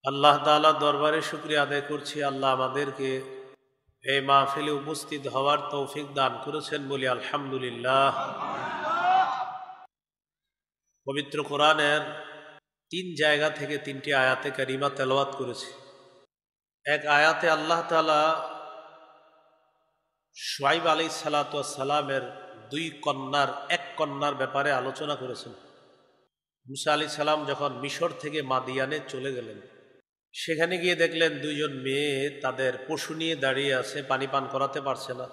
আল্লাহ তাআলা দরবারে শুকরিয়া আদায় করছি, আল্লাহ আমাদেরকে এই মাহফিলে উপস্থিত হওয়ার তৌফিক দান করেছেন বলি আলহামদুলিল্লাহ। পবিত্র কোরআনের 3 জায়গা থেকে 3টি আয়াতে কারিমা তেলাওয়াত করেছি। এক আয়াতে আল্লাহ তাআলা শুআইব আলাইহিস সালাতু ওয়াস সালামের 1 কন্যার ব্যাপারে আলোচনা করেছেন। মুসা আলাইহিস সালাম যখন মিশর থেকে মাদিয়ানে চলে গেলেন, সেখানে গিয়ে দেখলেন 2জন মেয়ে তাদের পশু নিয়ে দাঁড়িয়ে আছে, পানি পান করাতে পারছে না।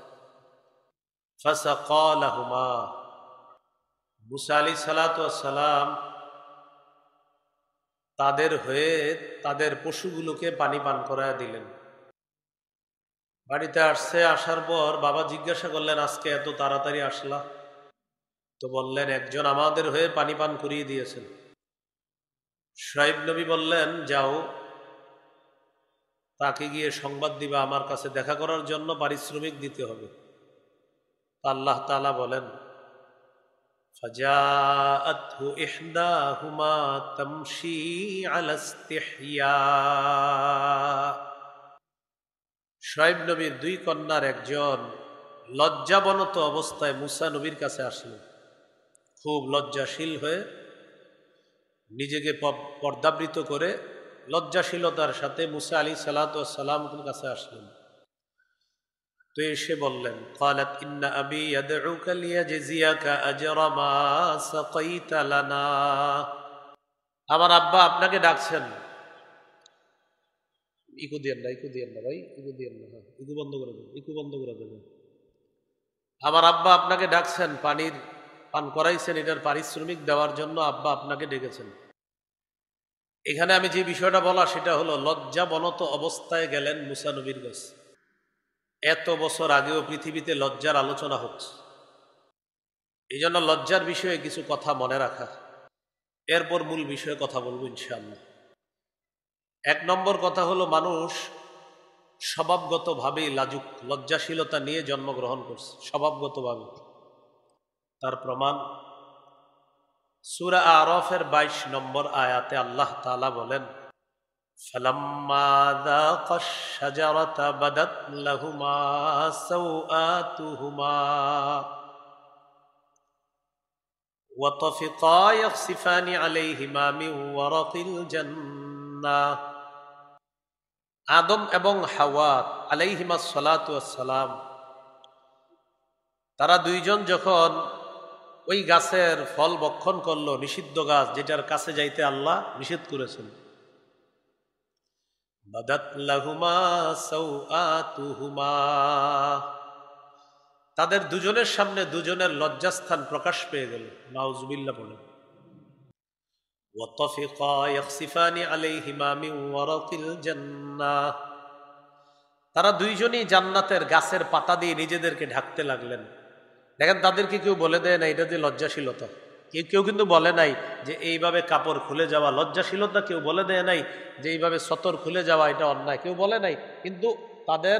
ফাসাকা লাহুমা, মুসা আলাইহিস সালাতু ওয়াস সালাম তাদের হয়ে তাদের পশুগুলোকে পানি পান করায় দিলেন। বাড়িতে আসার পর বাবা জিজ্ঞাসা করলেন, আজকে এত তাড়াতাড়ি আসলা? তো বললেন, একজন আমাদের হয়ে পানি পান করিয়ে দিয়েছেন। শুআইব নবী বললেন, যাও তাকে গিয়ে সংবাদ দিবা, আমার কাছে দেখা করার জন্য পারিশ্রমিক দিতে হবে। আল্লাহ তাআলা বলেন, ফাজাআতহু ইহদাহুমা তামশি আলা ইস্তিহইয়া। শুআইব নবীর 2 কন্যার একজন লজ্জাবনত অবস্থায় মুসা নবীর কাছে আসলেন, খুব লজ্জাশীল হয়ে নিজেকে পর্দাবৃত করে লজ্জাশীলতার সাথে মুসা আলাইহিস সালাতু ওয়াস সালামের কাছে আসলেন। তো এসে বললেন, ক্বালাত ইন্না আবি ইয়াদউকা লিয়াজজিয়াকা আজরা মা সাকাইতা লানা। আমার আব্বা আপনাকে ডাকছেন। ইকু দিয়েন না ভাই, ইকু দিয়েন না, ইকু বন্ধ করে দেবেন। আমার আব্বা আপনাকে ডাকছেন, পানির পান করাইছেন, এটার পারিশ্রমিক দেওয়ার জন্য আব্বা আপনাকে ডেকেছেন। এখানে আমি যে বিষয়টা বলা সেটা হলো, লজ্জাবনত অবস্থায় গেলেন মুসা নবীর কাছে। এত বছর আগেও পৃথিবীতে লজ্জার আলোচনা হচ্ছে, এই জন্য লজ্জার বিষয়ে কিছু কথা মনে রাখা। এরপর মূল বিষয়ে কথা বলবো ইনশাআল্লাহ। 1 নম্বর কথা হলো, মানুষ স্বভাবগতভাবেই লাজুক, লজ্জাশীলতা নিয়ে জন্মগ্রহণ করছে স্বভাবগতভাবে। তার প্রমাণ সূরা আরাফের 22 নম্বর আয়াতে আল্লাহ তাআলা বলেন, ফালাম্মা যাকাশ শাজারাতা বাদাত লাহুমা সাওআতুহুমা ওয়া তাফিকা ইয়াখসিফানি আলাইহিমা মিন ওয়ারাকিল জান্নাহ। আদম এবং হাওয়া আলাইহিমাস সালাতু ওয়াস সালাম, তারা 2জন যখন ওই গাছের ফল ভক্ষণ করলো, নিষিদ্ধ গাছ যেটার কাছে যাইতে আল্লাহ নিষেধ করেছেন, বাদাত লাহুমা সাওআতুহুমা, তাদের 2জনের সামনে 2জনের লজ্জাস্থান প্রকাশ পেয়ে গেল। নাউজুবিল্লাহ বলেন। ওয়া তাফিকা ইয়াখসিফানি আলাইহিমা মিন ওয়ারাকিল জান্নাহ, তারা 2জনই জান্নাতের গাছের পাতা দিয়ে নিজেদেরকে ঢাকতে লাগলেন। দেখেন, তাদেরকে কেউ বলে দেয় না এটা যে লজ্জাশীলতা। কেউ কিন্তু বলে নাই যে এইভাবে কাপড় খুলে যাওয়া লজ্জাশীলতা, কেউ বলে দেয় নাই যে এইভাবে সতর খুলে যাওয়া এটা অন্যায়, কেউ বলে নাই। কিন্তু তাদের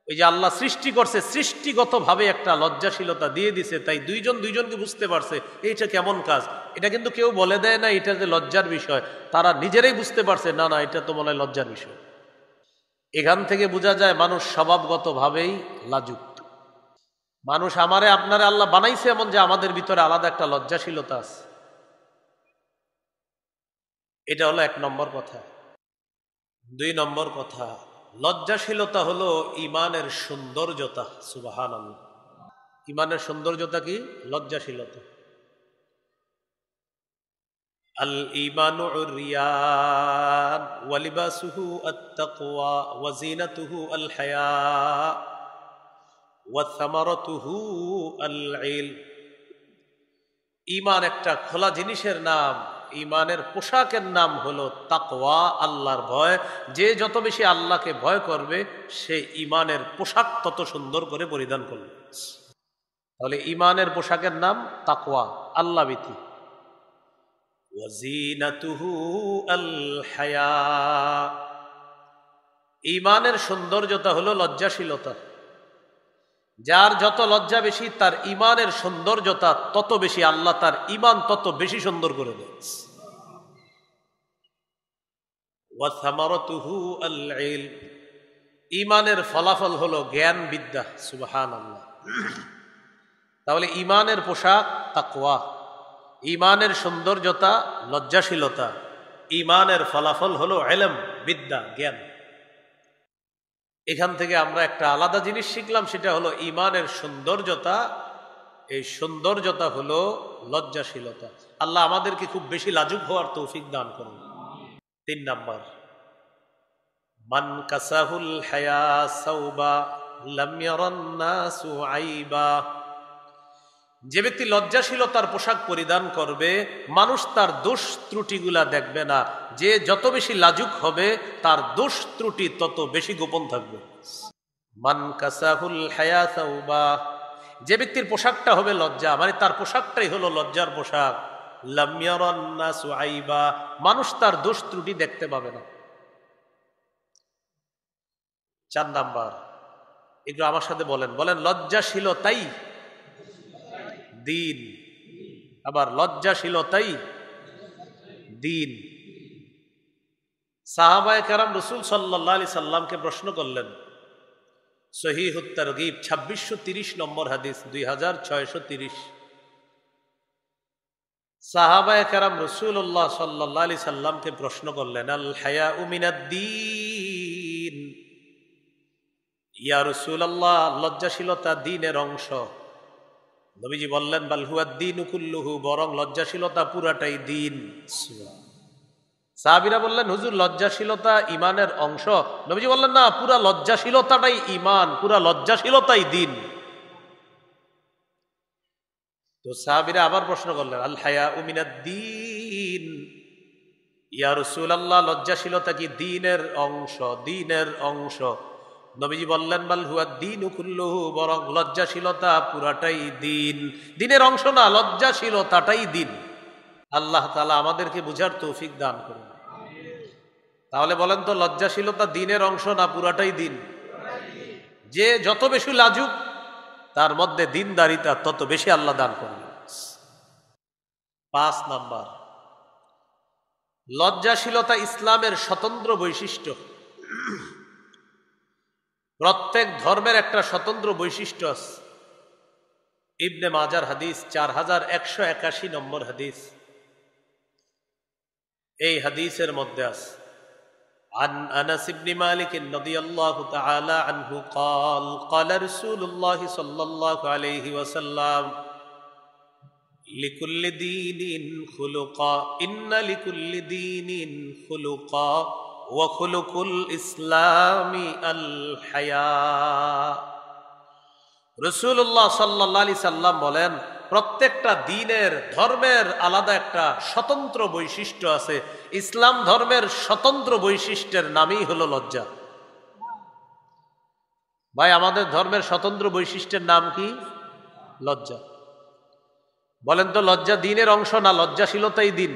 ওই যে আল্লাহ সৃষ্টি করছে, সৃষ্টিগতভাবে একটা লজ্জাশীলতা দিয়ে দিছে, তাই 2জন 2জনকে বুঝতে পারছে এইটা কেমন কাজ। এটা কিন্তু কেউ বলে দেয় না এটা যে লজ্জার বিষয়, তারা নিজেরাই বুঝতে পারছে, না এটা তো মনে হয় লজ্জার বিষয়। এখান থেকে বোঝা যায় মানুষ স্বভাবগতভাবেই লাজুক। মানুষ আমারে আপনারে আল্লাহ বানাইছে এমন যে আমাদের ভিতরে আলাদা একটা লজ্জাশীলতা আছে। এটা হলো 1 নম্বর কথা। 2 নম্বর কথা, লজ্জাশীলতা হলো ইমানের সৌন্দর্যতা। সুবহানাল্লাহ। ইমানের সৌন্দর্যতা কি? লজ্জাশীলতা। আল ঈমানু উরিয়ান ওয়া লিবাসুহু আত-তাকওয়া ওয়া যিনাতুহু আল হায়া ওয়া সামারাতুহু আল ইলম। ঈমান একটা খোলা জিনিসের নাম, ঈমানের পোশাকের নাম হলো তাকওয়া, আল্লাহর ভয়। যে যত বেশি আল্লাহকে ভয় করবে, সে ঈমানের পোশাক তত সুন্দর করে পরিধান করবে। তাহলে ঈমানের পোশাকের নাম তাকওয়া, আল্লাহ ভীতি। ওয়া যিনাতুহু আল হায়া, ঈমানের সৌন্দর্যতা হলো লজ্জাশীলতা। যার যত লজ্জা বেশি, তার ঈমানের সৌন্দর্যতা তত বেশি, আল্লাহ তার ঈমান তত বেশি সুন্দর করে দেয়। ওয়া থামারাতুহু আল ইলম, ঈমানের ফলাফল হলো জ্ঞান বিদ্যা। সুবহানাল্লাহ। তাহলে ঈমানের পোশাক তাকওয়া, ঈমানের সৌন্দর্যতা লজ্জাশীলতা, ঈমানের ফলাফল হলো ইলম বিদ্যা জ্ঞান। এখান থেকে আমরা একটা আলাদা জিনিস শিখলাম, সেটা হলো ঈমানের সৌন্দর্যতা, এই সৌন্দর্যতা হলো লজ্জাশীলতা। আল্লাহ আমাদেরকে খুব বেশি লাজুক হওয়ার তৌফিক দান করুন। 3 নাম্বার, মান কাসাহুল হায়া সাওবা লাম ইয়ারান নাসু আইবা, যে ব্যক্তি লজ্জাশীলতার পোশাক পরিধান করবে মানুষ তার দোষ ত্রুটিগুলা দেখবে না। যে যত বেশি লাজুক হবে তার দোষ ত্রুটি তত বেশি গোপন থাকবে। মান কাসাহুল হায়া সাওবা, যে ব্যক্তির পোশাকটা হবে লজ্জা, মানে তার পোশাকটাই হলো লজ্জার পোশাক, লাম ইয়ারান নাসু আইবা, মানুষ তার দোষ ত্রুটি দেখতে পাবে না। 4 নাম্বার, এগুলো আমার সাথে বলেন, বলেন লজ্জাশীলতাই দিন। আবার লজ্জাশীলতাই দিন। সাহাবায়ে কেরাম রাসূল সাল্লাল্লাহু আলাইহি সাল্লামকে প্রশ্ন করলেন, সহিহুত তারগীব 2630 নম্বর হাদিস, 2630। সাহাবায়ে কেরাম রাসূলুল্লাহ সাল্লাল্লাহু আলাইহি সাল্লামকে প্রশ্ন করলেন, আল হায়াউ মিনাদ-দীন, ইয়া রাসূলুল্লাহ লজ্জাশীলতা দ্বীনের অংশ। নবীজি বললেন, বাল হুয়াদ-দীনু কুল্লুহু, বরং লজ্জাশীলতা পুরাটাই দ্বীন। সাহাবীরা বললেন, হুজুর লজ্জাশীলতা ঈমানের অংশ। নবীজি বললেন, না, পুরা লজ্জাশীলতাটাই ঈমান, পুরা লজ্জাশীলতাই দ্বীন। তো সাহাবীরা আবার প্রশ্ন করলেন, আল হায়াউ মিনাদ-দীন, ইয়া রাসূলুল্লাহ লজ্জাশীলতা কি দ্বীনের অংশ? দ্বীনের অংশ। নবীজি বললেন, বাল হুয়াদ-দীনু কুল্লুহু, বরং লজ্জাশীলতা পুরাটাই দ্বীন। দ্বীনের অংশ না, লজ্জাশীলতাটাই দ্বীন। আল্লাহ তাআলা আমাদেরকে বুঝার তৌফিক দান করুন। তাহলে বলেন তো, লজ্জাশীলতা দ্বীনের অংশ না পুরাটাই দ্বীন? যে যত বেশি লাজুক তার মধ্যে দ্বীনদারিতা তত বেশি আল্লাহ দান করবেন। 5 নাম্বার, লজ্জাশীলতা ইসলামের স্বতন্ত্র বৈশিষ্ট্য। প্রত্যেক ধর্মের একটা স্বতন্ত্র বৈশিষ্ট্য আছে। ইবনে মাজার হাদিস 4181 নম্বর হাদিস। এই হাদিসের মধ্যে আছে, عن أنس بن مالك رضي الله تعالى عنه قال قال رسول الله صلى الله عليه وسلم لكل دين خلقا إن لكل دين خلقا وخلق الإسلام الحياء। রাসূলুল্লাহ সাল্লাল্লাহু আলাইহি সাল্লাম বলেন, প্রত্যেকটা দ্বীনের ধর্মের আলাদা একটা স্বতন্ত্র বৈশিষ্ট্য আছে। ইসলাম ধর্মের স্বতন্ত্র বৈশিষ্ট্যের নামই হলো লজ্জা। ভাই, আমাদের ধর্মের স্বতন্ত্র বৈশিষ্ট্যের নাম কি? লজ্জা। বলেন তো, লজ্জা দ্বীনের অংশ না লজ্জাশীলতাই দ্বীন?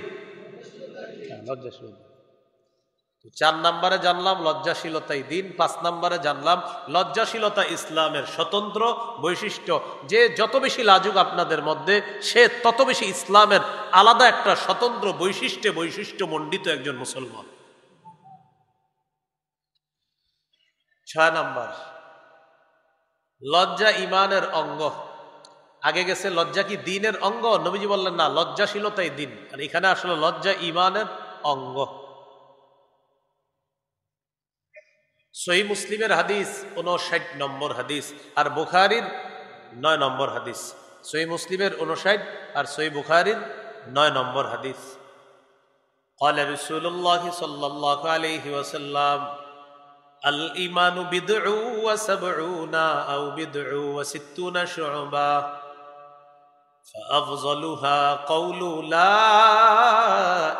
লজ্জাশীলতা। 4 নম্বরে জানলাম লজ্জাশীলতাই দ্বীন। 5 নম্বরে জানলাম লজ্জাশীলতা ইসলামের স্বতন্ত্র বৈশিষ্ট্য। যে যত বেশি লাজুক আপনাদের মধ্যে, সে তত বেশি ইসলামের আলাদা একটা স্বতন্ত্র বৈশিষ্ট্য মণ্ডিত একজন মুসলমান। 6 নাম্বার, লজ্জা ঈমানের অঙ্গ। আগে গেছে লজ্জা কি দ্বীনের অঙ্গ, নবীজি বললেন না, লজ্জাশীলতাই দ্বীন। আর এখানে আসলে লজ্জা ঈমানের অঙ্গ। সহিহ মুসলিমের হাদিস 59 নম্বর হাদিস আর বুখারীর 9 নম্বর হাদিস। সহিহ মুসলিমের 59 আর সহিহ বুখারীর 9 নম্বর হাদিস। قال رسول الله صلى الله عليه وسلم الإيمان بضع وسبعون أو بضع وستون شعبة فأفضلها قول لا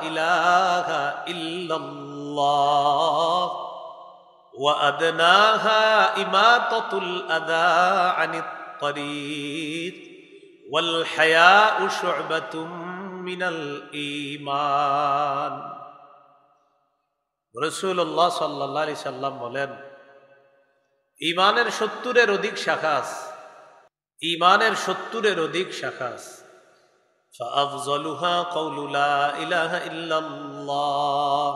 إله إلا الله وأدناها إماطة الأذى عن الطريق والحياء شعبة من الإيمان। রাসূলুল্লাহ সাল্লাল্লাহু আলাইহি সাল্লাম বলেন, ঈমানের 70-এর অধিক শাখা আছে। ঈমানের 70-এর অধিক শাখা আছে। فأفضلها قول لا إله إلا الله,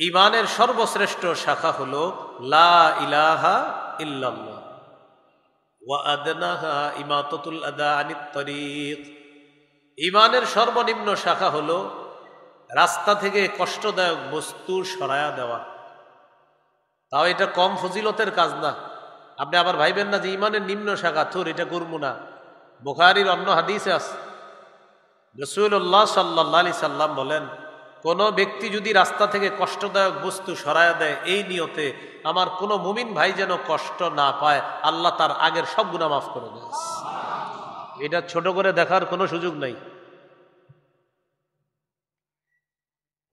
ঈমানের সর্বশ্রেষ্ঠ শাখা হলো লা ইলাহা ইল্লাল্লাহ ওয়া আদনাহা ইমাতাতুল আদা আনিত তরিক। ঈমানের সর্বনিম্ন শাখা হলো রাস্তা থেকে কষ্টদায়ক বস্তু সরায়া দেওয়া। তাও এটা কম ফজিলতের কাজ না। আপনি আবার ভাইবেন না যে ঈমানের নিম্ন শাখা, থুর এটা করবো না। বুখারীর অন্য হাদিসে আছে, রাসূলুল্লাহ সাল্লাল্লাহু আলাইহি সাল্লাম বলেন, কোনো ব্যক্তি যদি রাস্তা থেকে কষ্টদায়ক বস্তু সরায়া দেয় এই নিয়তে, আমার কোনো মুমিন ভাই যেন কষ্ট না পায়, আল্লাহ তার আগের সব গুনাহ মাফ করে দেয়। এটা ছোট করে দেখার কোনো সুযোগ নাই।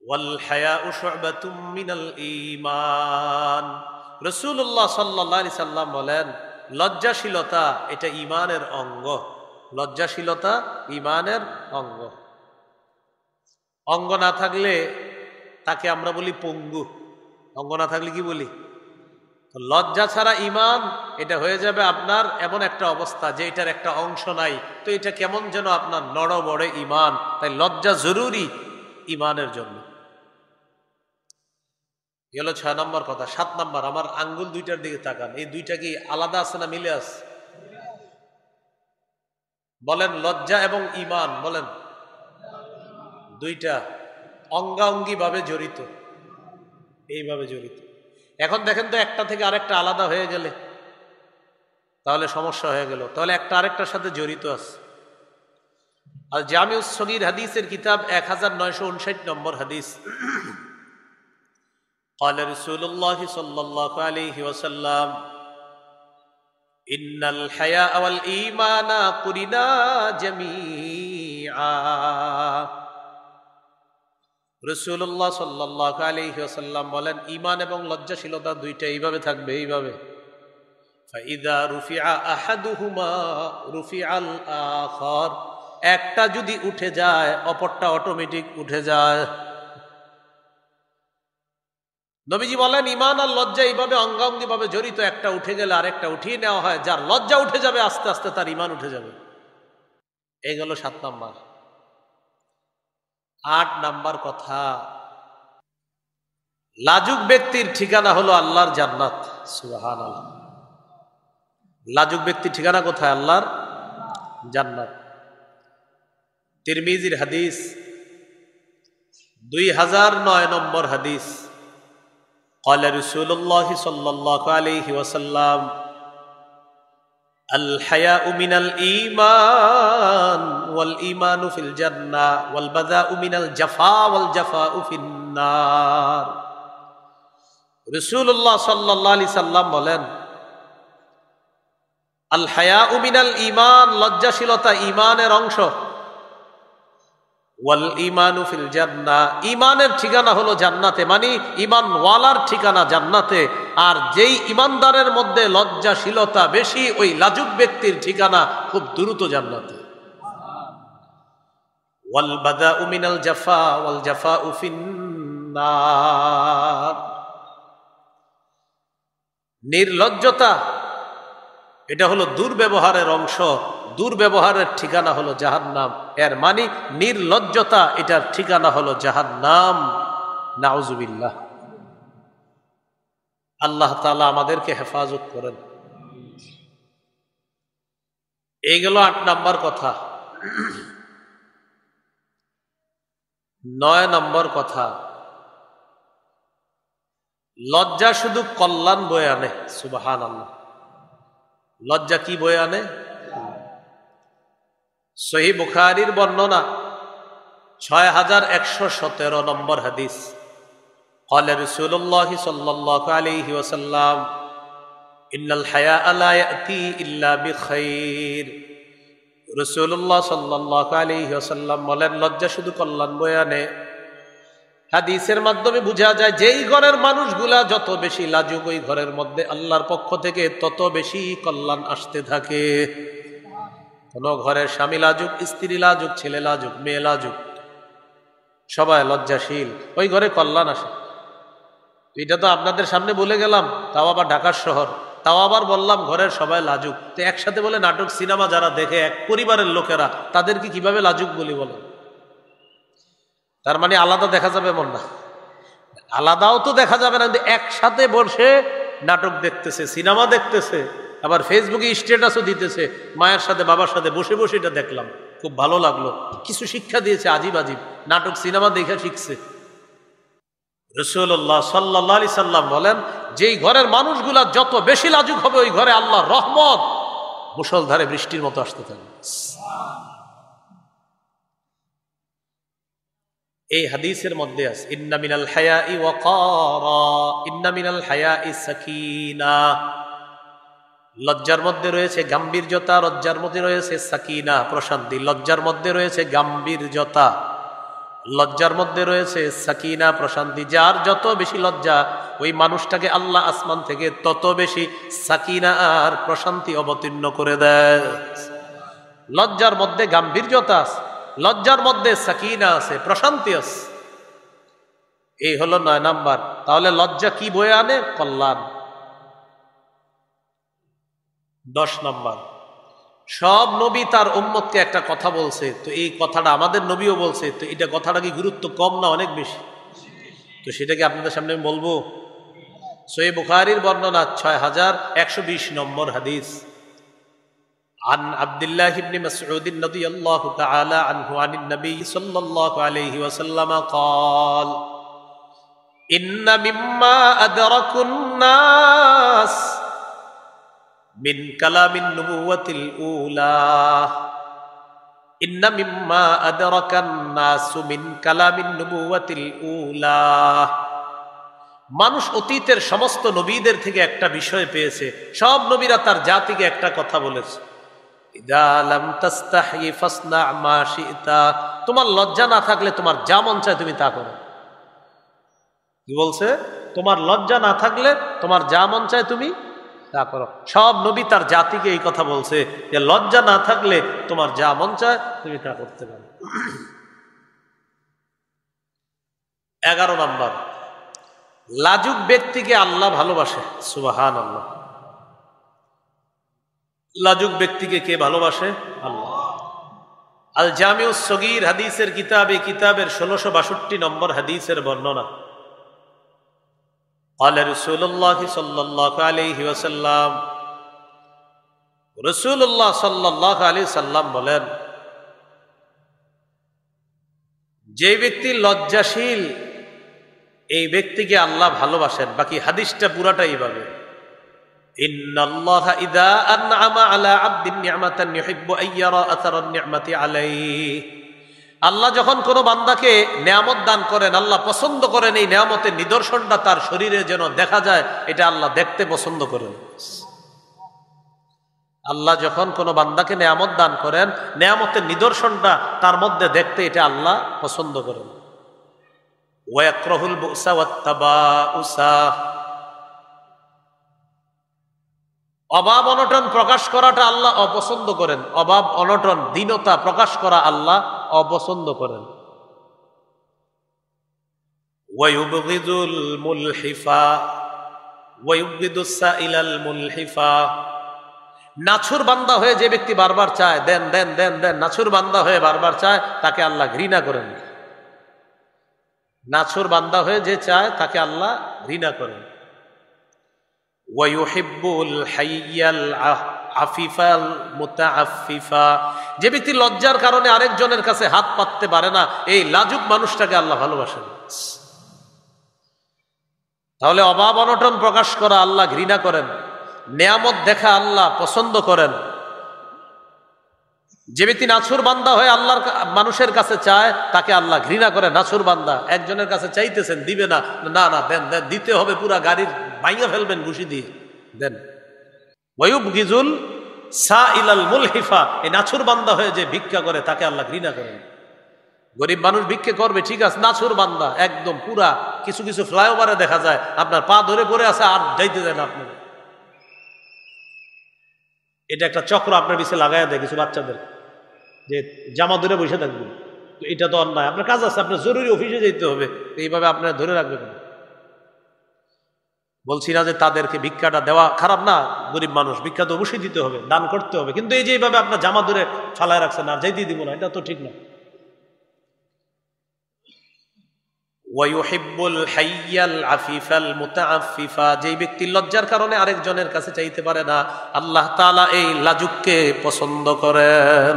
ওয়াল হায়াউ শু'বাতুম মিনাল ঈমান। রাসূলুল্লাহ সাল্লাল্লাহু আলাইহি সাল্লাম বলেন, লজ্জাশীলতা এটা ঈমানের অঙ্গ। লজ্জাশীলতা ঈমানের অঙ্গ। অঙ্গ না থাকলে তাকে আমরা বলি পঙ্গু। অঙ্গ না থাকলে কি বলি? লজ্জা ছাড়া ঈমান, এটা হয়ে যাবে আপনার এমন একটা অবস্থা যে এটার একটা অংশ নাই। তো এটা কেমন যেন আপনার নড়বড়ে ঈমান। তাই লজ্জা জরুরি ঈমানের জন্য। গেল ৬ নম্বর কথা। ৭ নম্বর, আমার আঙ্গুল দুইটার দিকে তাকান। এই দুইটা কি আলাদা আছে না মিলে আছে? বলেন, লজ্জা এবং ঈমান বলেন, দুইটা অঙ্গাঙ্গি ভাবে জড়িত, এইভাবে জড়িত। এখন দেখেন তো, একটা থেকে আরেকটা আলাদা হয়ে গেলে তাহলে সমস্যা হয়ে গেল। তাহলে একটা আরেকটার সাথে জড়িত আছে। আর জামিউস সগীর হাদিসের কিতাব 1959 নম্বর হাদিস, قال رسول الله صلى الله عليه وسلم إن الحياء والإيمان قرنا جميعا। রাসূলুল্লাহ সাল্লাল্লাহু আলাইহি ওয়াসাল্লাম বলেন, ঈমান এবং লজ্জাশীলতা দুইটা এইভাবে থাকবে, এইভাবে। ফাইদা রুফিআ আহাদুহুমা রুফিআল আখার। একটা যদি উঠে যায় অপরটা অটোমেটিক উঠে যায়। নবীজি বলেন, ঈমান আর লজ্জা এইভাবে অঙ্গাঙ্গি ভাবে জড়িত। একটা উঠে গেলে আরেকটা উঠিয়ে নেওয়া হয়। যার লজ্জা উঠে যাবে আস্তে আস্তে তার ঈমান উঠে যাবে। এই গেল ৭ নম্বর। ৮ নম্বর কথা, লাজুক ব্যক্তির ঠিকানা হলো আল্লাহর জান্নাত। সুবহানাল্লাহ। লাজুক ব্যক্তির ঠিকানা কোথায়? আল্লাহর জান্নাত। তিরমিজির হাদিস, 2009 নম্বর হাদিস। قال رسول الله صلى الله عليه وسلم الحياء من الإيمان والإيمان في الجنة والبذاء من الجفاء والجفاء في النار। রাসূলুল্লাহ সাল্লাল্লাহু আলাইহি সাল্লাম বলেন, আল হায়াউ মিনাল ঈমান, লজ্জাশীলতা ঈমানের অংশ। ওয়াল ঈমানু ফিল জান্নাহ, ঈমানের ঠিকানা হলো জান্নাতে, মানে ঈমানওয়ালার ঠিকানা জান্নাতে। আর যেই ঈমানদারের মধ্যে লজ্জাশীলতা বেশি, ওই লাজুক ব্যক্তির ঠিকানা খুব দ্রুত জান্নাতে। ওয়াল বাদাউ মিনাল জাফা ওয়াল জাফাউ ফিন নার। নির্লজ্জতা এটা হলো দুর্ব্যবহারের অংশ। দুর্ব্যবহারের ঠিকানা হলো জাহান্নাম। এর মানে নির্লজ্জতা, এটার ঠিকানা হলো জাহান্নাম। নাউজুবিল্লাহ। আল্লাহ তাআলা আমাদেরকে হেফাজত করেন। এই গেল ৮ নম্বর কথা। ৯ নম্বর কথা, লজ্জা শুধু কল্যাণ বয়ে আনে। সুবহানাল্লাহ। লজ্জা কি বয়ে আনে? সহিহ বুখারীর বর্ণনা, 6117 নম্বর হাদিস। قال رسول الله صلى الله عليه وسلم إن الحياء لا يأتي إلا بخير। রাসূলুল্লাহ সাল্লাল্লাহু আলাইহি ওয়াসাল্লাম বলেন, লজ্জা শুধু কল্যাণ বয়ে আনে। হাদিসের মাধ্যমে বোঝা যায়, যেই ঘরের মানুষগুলা যত বেশি লাজুক, ওই ঘরের মধ্যে আল্লাহর পক্ষ থেকে তত বেশি কল্যাণ আসতে থাকে। কোন ঘরের স্বামী লাজুক, স্ত্রী লাজুক, ছেলে লাজুক, মেয়ে লাজুক, সবাই লজ্জাশীল, ওই ঘরে কল্যাণ আসে। এটা তো আপনাদের সামনে বলে গেলাম, তাও আবার ঢাকার শহর, তাও আবার বললাম ঘরের সবাই লাজুক। তো একসাথে বলে নাটক সিনেমা যারা দেখে, এক পরিবারের লোকেরা, তাদেরকে কিভাবে লাজুক বলি বলেন? তার মানে আলাদা দেখা যাবে এমন না। আলাদাও তো দেখা যাবে না, কিন্তু একসাথে বসে নাটক দেখতেছে, সিনেমা দেখতেছে, আবার ফেসবুকে স্ট্যাটাসও দিতেছে। মায়ের সাথে বাবার সাথে বসে বসে এটা দেখলাম, খুব ভালো লাগলো, কিছু শিক্ষা দিয়েছে, আজিব আজিব নাটক সিনেমা দেখে শিখছে। রাসূলুল্লাহ সাল্লাল্লাহু আলাইহি সাল্লাম বলেন, যেই ঘরের মানুষগুলা যত বেশি লাজুক হবে, ওই ঘরে আল্লাহর রহমত মুষলধারে বৃষ্টির মতো আসতে থাকবে। এই হাদিসের মধ্যে আছে ইন্না মিনাল হায়াই ওয়াকারা, ইন্না মিনাল হায়াই সাকিনা। লজ্জার মধ্যে রয়েছে গাম্ভীর্যতা, লজ্জার মধ্যে রয়েছে সাকিনা, প্রশান্তি। লজ্জার মধ্যে রয়েছে গাম্ভীর্যতা, লজ্জার মধ্যে রয়েছে সাকিনা, প্রশান্তি। যার যত বেশি লজ্জা, ওই মানুষটাকে আল্লাহ আসমান থেকে তত বেশি সাকিনা আর প্রশান্তি অবতীর্ণ করে দেয়। লজ্জার মধ্যে গাম্ভীর্যতা আছে, লজ্জার মধ্যে সাকিনা আছে, প্রশান্তি আছে। এই হলো 9 নাম্বার। তাহলে লজ্জা কি বয়ে আনে? কল্যাণ। 10 নাম্বার, সব নবী তার উম্মতকে একটা কথা বলছে, তো এই কথাটা আমাদের নবীও বলছে, তো এটা কথাটা কি গুরুত্ব কম না অনেক বেশি? তো সেটা কি আপনাদের সামনে আমি বলবো? সহিহ বুখারীর বর্ণনা 6120 নম্বর হাদিস। عن عبد الله بن مسعود رضي الله تعالى عنه عن النبي صلى الله عليه وسلم قال إن مما أدرك الناس من كلام النبوة الأولى إن مما أدرك الناس من كلام النبوة الأولى। মানুষ অতীতের সমস্ত নবীদের থেকে একটা বিষয় পেয়েছে। সব নবীরা তার জাতিকে একটা কথা বলেছে, ইদা লাম তাস্তাহি ফাসনা মা শিতা। তোমার লজ্জা না থাকলে তোমার যা মন চায় তুমি তা করো। কি বলছে? তোমার লজ্জা না থাকলে তোমার যা মন চায় তুমি তা করো। সব নবী তার জাতিকে এই কথা বলছে যে লজ্জা না থাকলে তোমার যা মন চায় তুমি তা করতে পারো। 11 নাম্বার, লাজুক ব্যক্তিকে আল্লাহ ভালোবাসে। সুবহানাল্লাহ। লাজুক ব্যক্তিকে কে ভালোবাসে? আল্লাহ। আল জামিউস সগীর হাদিসের কিতাবে, কিতাবের 1662 নম্বর হাদিসের বর্ণনা। قال رسول الله صلى الله عليه وسلم, রাসূলুল্লাহ সাল্লাল্লাহু আলাইহি সাল্লাম বলেন, যে ব্যক্তি লজ্জাশীল এই ব্যক্তিকে আল্লাহ ভালোবাসেন। বাকি হাদিসটা পুরাটাই এইভাবে, ইন্নাল্লাহা ইযা আনআমা আলা আবদিন নি'মাতান ইউহিব্বু আইয়ারা আসারান নি'মাতি আলাইহি। আল্লাহ যখন কোনো বান্দাকে নেয়ামত দান করেন, আল্লাহ পছন্দ করেন এই নেয়ামতের নিদর্শনটা তার শরীরে যেন দেখা যায়, এটা আল্লাহ দেখতে পছন্দ করেন। আল্লাহ যখন কোনো বান্দাকে নেয়ামত দান করেন, নেয়ামতের নিদর্শনটা তার মধ্যে দেখতে এটা আল্লাহ পছন্দ করেন। ওয়ায়াকরাহুল বুসা ওয়াত তাবাউসা। অভাব অনটন প্রকাশ করাটা আল্লাহ অপছন্দ করেন। অভাব অনটন, দীনতা প্রকাশ করা আল্লাহ অপছন্দ করেন। ওয়ায়ুবগিদুল মুলহিফা ওয়ায়ুবগিদুস সাইলাল মুলহিফা। নাছুর বান্দা হয়ে যে ব্যক্তি বারবার চায় দেন দেন দেন দেন, নাছুর বান্দা হয়ে বারবার চায়, তাকে আল্লাহ ঘৃণা করেন। নাছুর বান্দা হয়ে যে চায় তাকে আল্লাহ ঘৃণা করেন। ওয়ায়ুহিব্বুল হাইয়াল আফিফাল মুতাআফফিফা। যে ব্যক্তি লজ্জার কারণে আরেকজনের কাছে হাত পাততে পারে না, এই লাজুক মানুষটাকে আল্লাহ ভালোবাসেন। তাহলে অভাব অনটন প্রকাশ করা আল্লাহ ঘৃণা করেন, নেয়ামত দেখা আল্লাহ পছন্দ করেন। যে ব্যক্তি নাছুর বান্দা হয়ে আল্লাহর মানুষের কাছে চায়, তাকে আল্লাহ ঘৃণা করে। নাছুর বান্দা একজনের কাছে চাইতেছেন, দিবে না, না না দেন দেন, দিতে হবে, পুরা গাড়ির ভাঙা ফেলবেন ঘুষি দিয়ে, দেন। ওয়ায়ুবগিজুল সাইলাল মুলহিফা। এই নাছুর বান্দা হয়ে যে ভিক্ষা করে তাকে আল্লাহ ঘৃণা করেন। গরিব মানুষ ভিক্ষা করবে ঠিক আছে, নাছুর বান্দা একদম পুরা, কিছু কিছু ফ্লাইওভারে দেখা যায় আপনার পা ধরে পড়ে আছে আর যাইতে দেন আপনি। এটা একটা চক্র আপনার পিছিয়ে লাগাইয়া দেয় কিছু বাচ্চাদের, যে জামা ধরে বসে থাকবেন। তো এটা তো অন্যায়, আপনার কাজ আছে, আপনার জরুরি অফিসে যেতে হবে, এইভাবে আপনার ধরে রাখবেন। বলছি না যে তাদেরকে ভিক্ষাটা দেওয়া খারাপ না, গরিব মানুষ ভিক্ষা তো অবশ্যই দিতে হবে, দান করতে হবে, কিন্তু এই যে এইভাবে আপনার জামা ধরে ফালায় রাখছেন আর যাইতে দিব না, এটা তো ঠিক না। ওয়ায়ুহিব্বুল হাইয়াল আফিফাল মুতাআফফিফা, যেই ব্যক্তি লজ্জার কারণে আরেকজনের কাছে চাইতে পারে না, আল্লাহ তাআলা এই লাজুককে পছন্দ করেন,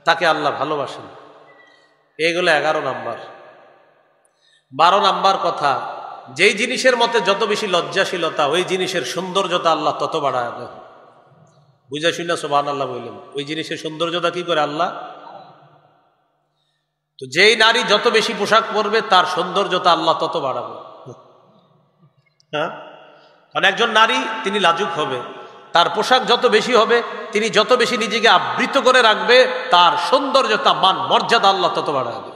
তাকে আল্লাহ ভালোবাসেন। এইগুলো 11 নাম্বার। 12 নাম্বার কথা, যেই জিনিসের মধ্যে যত বেশি লজ্জাশীলতা ওই জিনিসের সৌন্দর্যতা আল্লাহ তত বাড়ায় দেয়। বুঝা শুনে সুবহানাল্লাহ বললেন, ওই জিনিসের সৌন্দর্যতা কি করে আল্লাহ। তো যেই নারী যত বেশি পোশাক পরবে তার সৌন্দর্যতা আল্লাহ তত বাড়াবে। হ্যাঁ, কারণ একজন নারী তিনি লাজুক হবে, তার পোশাক যত বেশি হবে, তিনি যত বেশি নিজেকে আবৃত করে রাখবে, তার সৌন্দর্যতা মান মর্যাদা আল্লাহ তত বাড়াবে।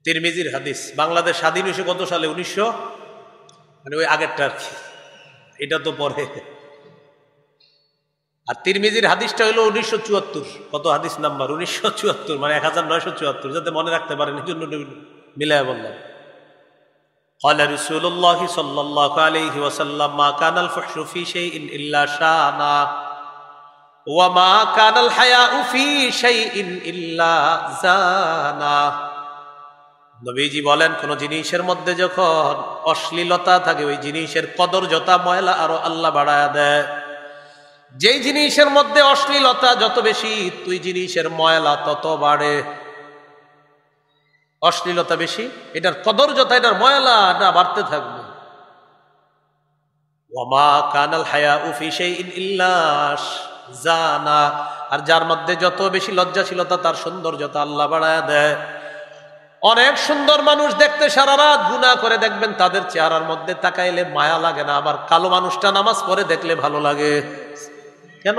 তিরমিজির হাদিস। বাংলাদেশ স্বাধীন হয়েছে কত সালে? 1900, মানে ওই আগেরটা আর কি, এটা তো পরে। আর তিরমিজির হাদিসটা হলো 1974। কত হাদিস নাম্বার? 1974, মানে 1974, যাতে মনে রাখতে পারেন এই জন্য মিলায় বললাম। قال رسول الله صلى الله عليه وسلم ما كان الفحش في شيء إلا شانا وما كان الحياء في شيء إلا زانا। নবীজি বলেন, কোন জিনিসের মধ্যে যখন অশ্লীলতা থাকে ওই জিনিসের কদর্যতা ময়লা আরো আল্লাহ বাড়ায়া দেয়। যেই জিনিসের মধ্যে অশ্লীলতা যত বেশি তুই জিনিসের ময়লা তত বাড়ে। অশ্লীলতা বেশি, এটার কদর্যতা, এটার ময়লা এটা বাড়তে থাকবে। ওয়ামা কানাল হায়াউ ফি শাইইন ইল্লা জানা, আর যার মধ্যে যত বেশি লজ্জাশীলতা তার সৌন্দর্যতা আল্লাহ বাড়ায়া দেয়। অনেক সুন্দর মানুষ দেখতে সারা রাত গুনাহ করে, দেখবেন তাদের চেহারার মধ্যে তাকাইলে মায়া লাগে না, আবার কালো মানুষটা নামাজ পড়ে দেখলে ভালো লাগে। কেন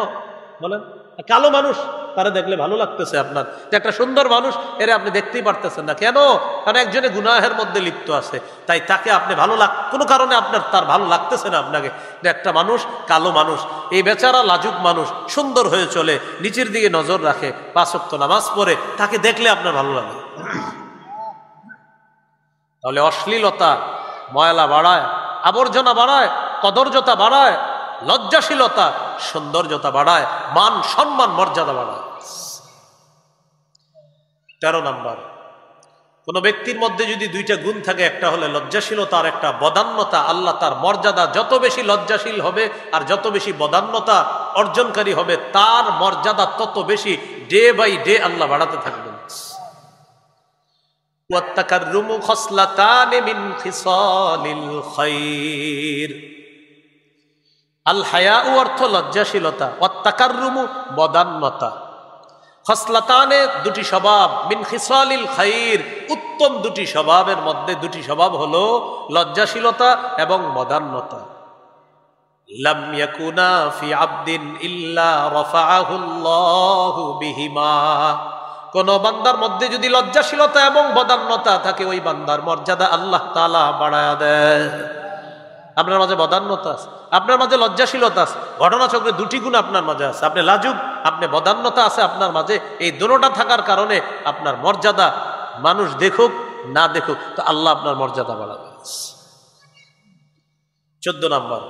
বলেন? কালো মানুষ তারা দেখলে ভালো লাগতেছে আপনার, যে একটা সুন্দর মানুষ এর আপনি দেখতেই পারতেছেন না। কেন? কারণ একজনে গুনাহের মধ্যে লিপ্ত আছে, তাই তাকে আপনি ভালো কোনো কারণে আপনার তার ভালো লাগতেছে না আপনাকে। একটা মানুষ কালো মানুষ, এই বেচারা লাজুক মানুষ সুন্দর হয়ে চলে, নিচের দিকে নজর রাখে, 5 ওয়াক্ত নামাজ পড়ে, তাকে দেখলে আপনার ভালো লাগে। তাহলে অশ্লীলতা ময়লা বাড়ায়, আবর্জনা বাড়ায়, কদর্যতা বাড়ায়, লজ্জাশীলতা সৌন্দর্যতা বাড়ায়, মান সম্মান মর্যাদা বাড়ায়। 13 নাম্বার, কোন ব্যক্তির মধ্যে যদি 2টা গুণ থাকে, একটা হলে লজ্জাশীলতা আর একটা বদান্যতা, আল্লাহ তার মর্যাদা যত বেশি লজ্জাশীল হবে আর যত বেশি বদান্যতা অর্জনকারী হবে, তার মর্যাদা তত বেশি ডে বাই ডে আল্লাহ বাড়াতে থাকবেন। ওয়াত্তাকাররুমু খসলাতানি মিন খিসালিল খায়র। আল হায়াউ অর্থ লজ্জাশীলতা, ওয়াত্তাকাররুমু বদান্যতা, খসলাতানে 2টি স্বভাব, মিন খিসালিল খায়র উত্তম 2টি স্বভাবের মধ্যে 2টি স্বভাব হলো লজ্জাশীলতা এবং বদান্যতা। লাম ইয়াকুনা ফি আবদিন ইল্লা রাফাআহুল্লাহু বিহিমা। কোন বান্দার মধ্যে যদি লজ্জাশীলতা এবং বদান্যতা থাকে, ওই বান্দার মর্যাদা আল্লাহ তাআলা বাড়ায়া দেয়। আপনার মাঝে বদান্যতা আছে, আপনার মাঝে লজ্জাশীলতা আছে, ঘটনাচক্রে 2টি গুণ আপনার মাঝে আছে। আপনি লাজুক, আপনি বদান্যতা আছে আপনার মাঝে, এই দুটোটা থাকার কারণে আপনার মর্যাদা মানুষ দেখুক না দেখুক তো আল্লাহ আপনার মর্যাদা বাড়াবে। 14 নাম্বার,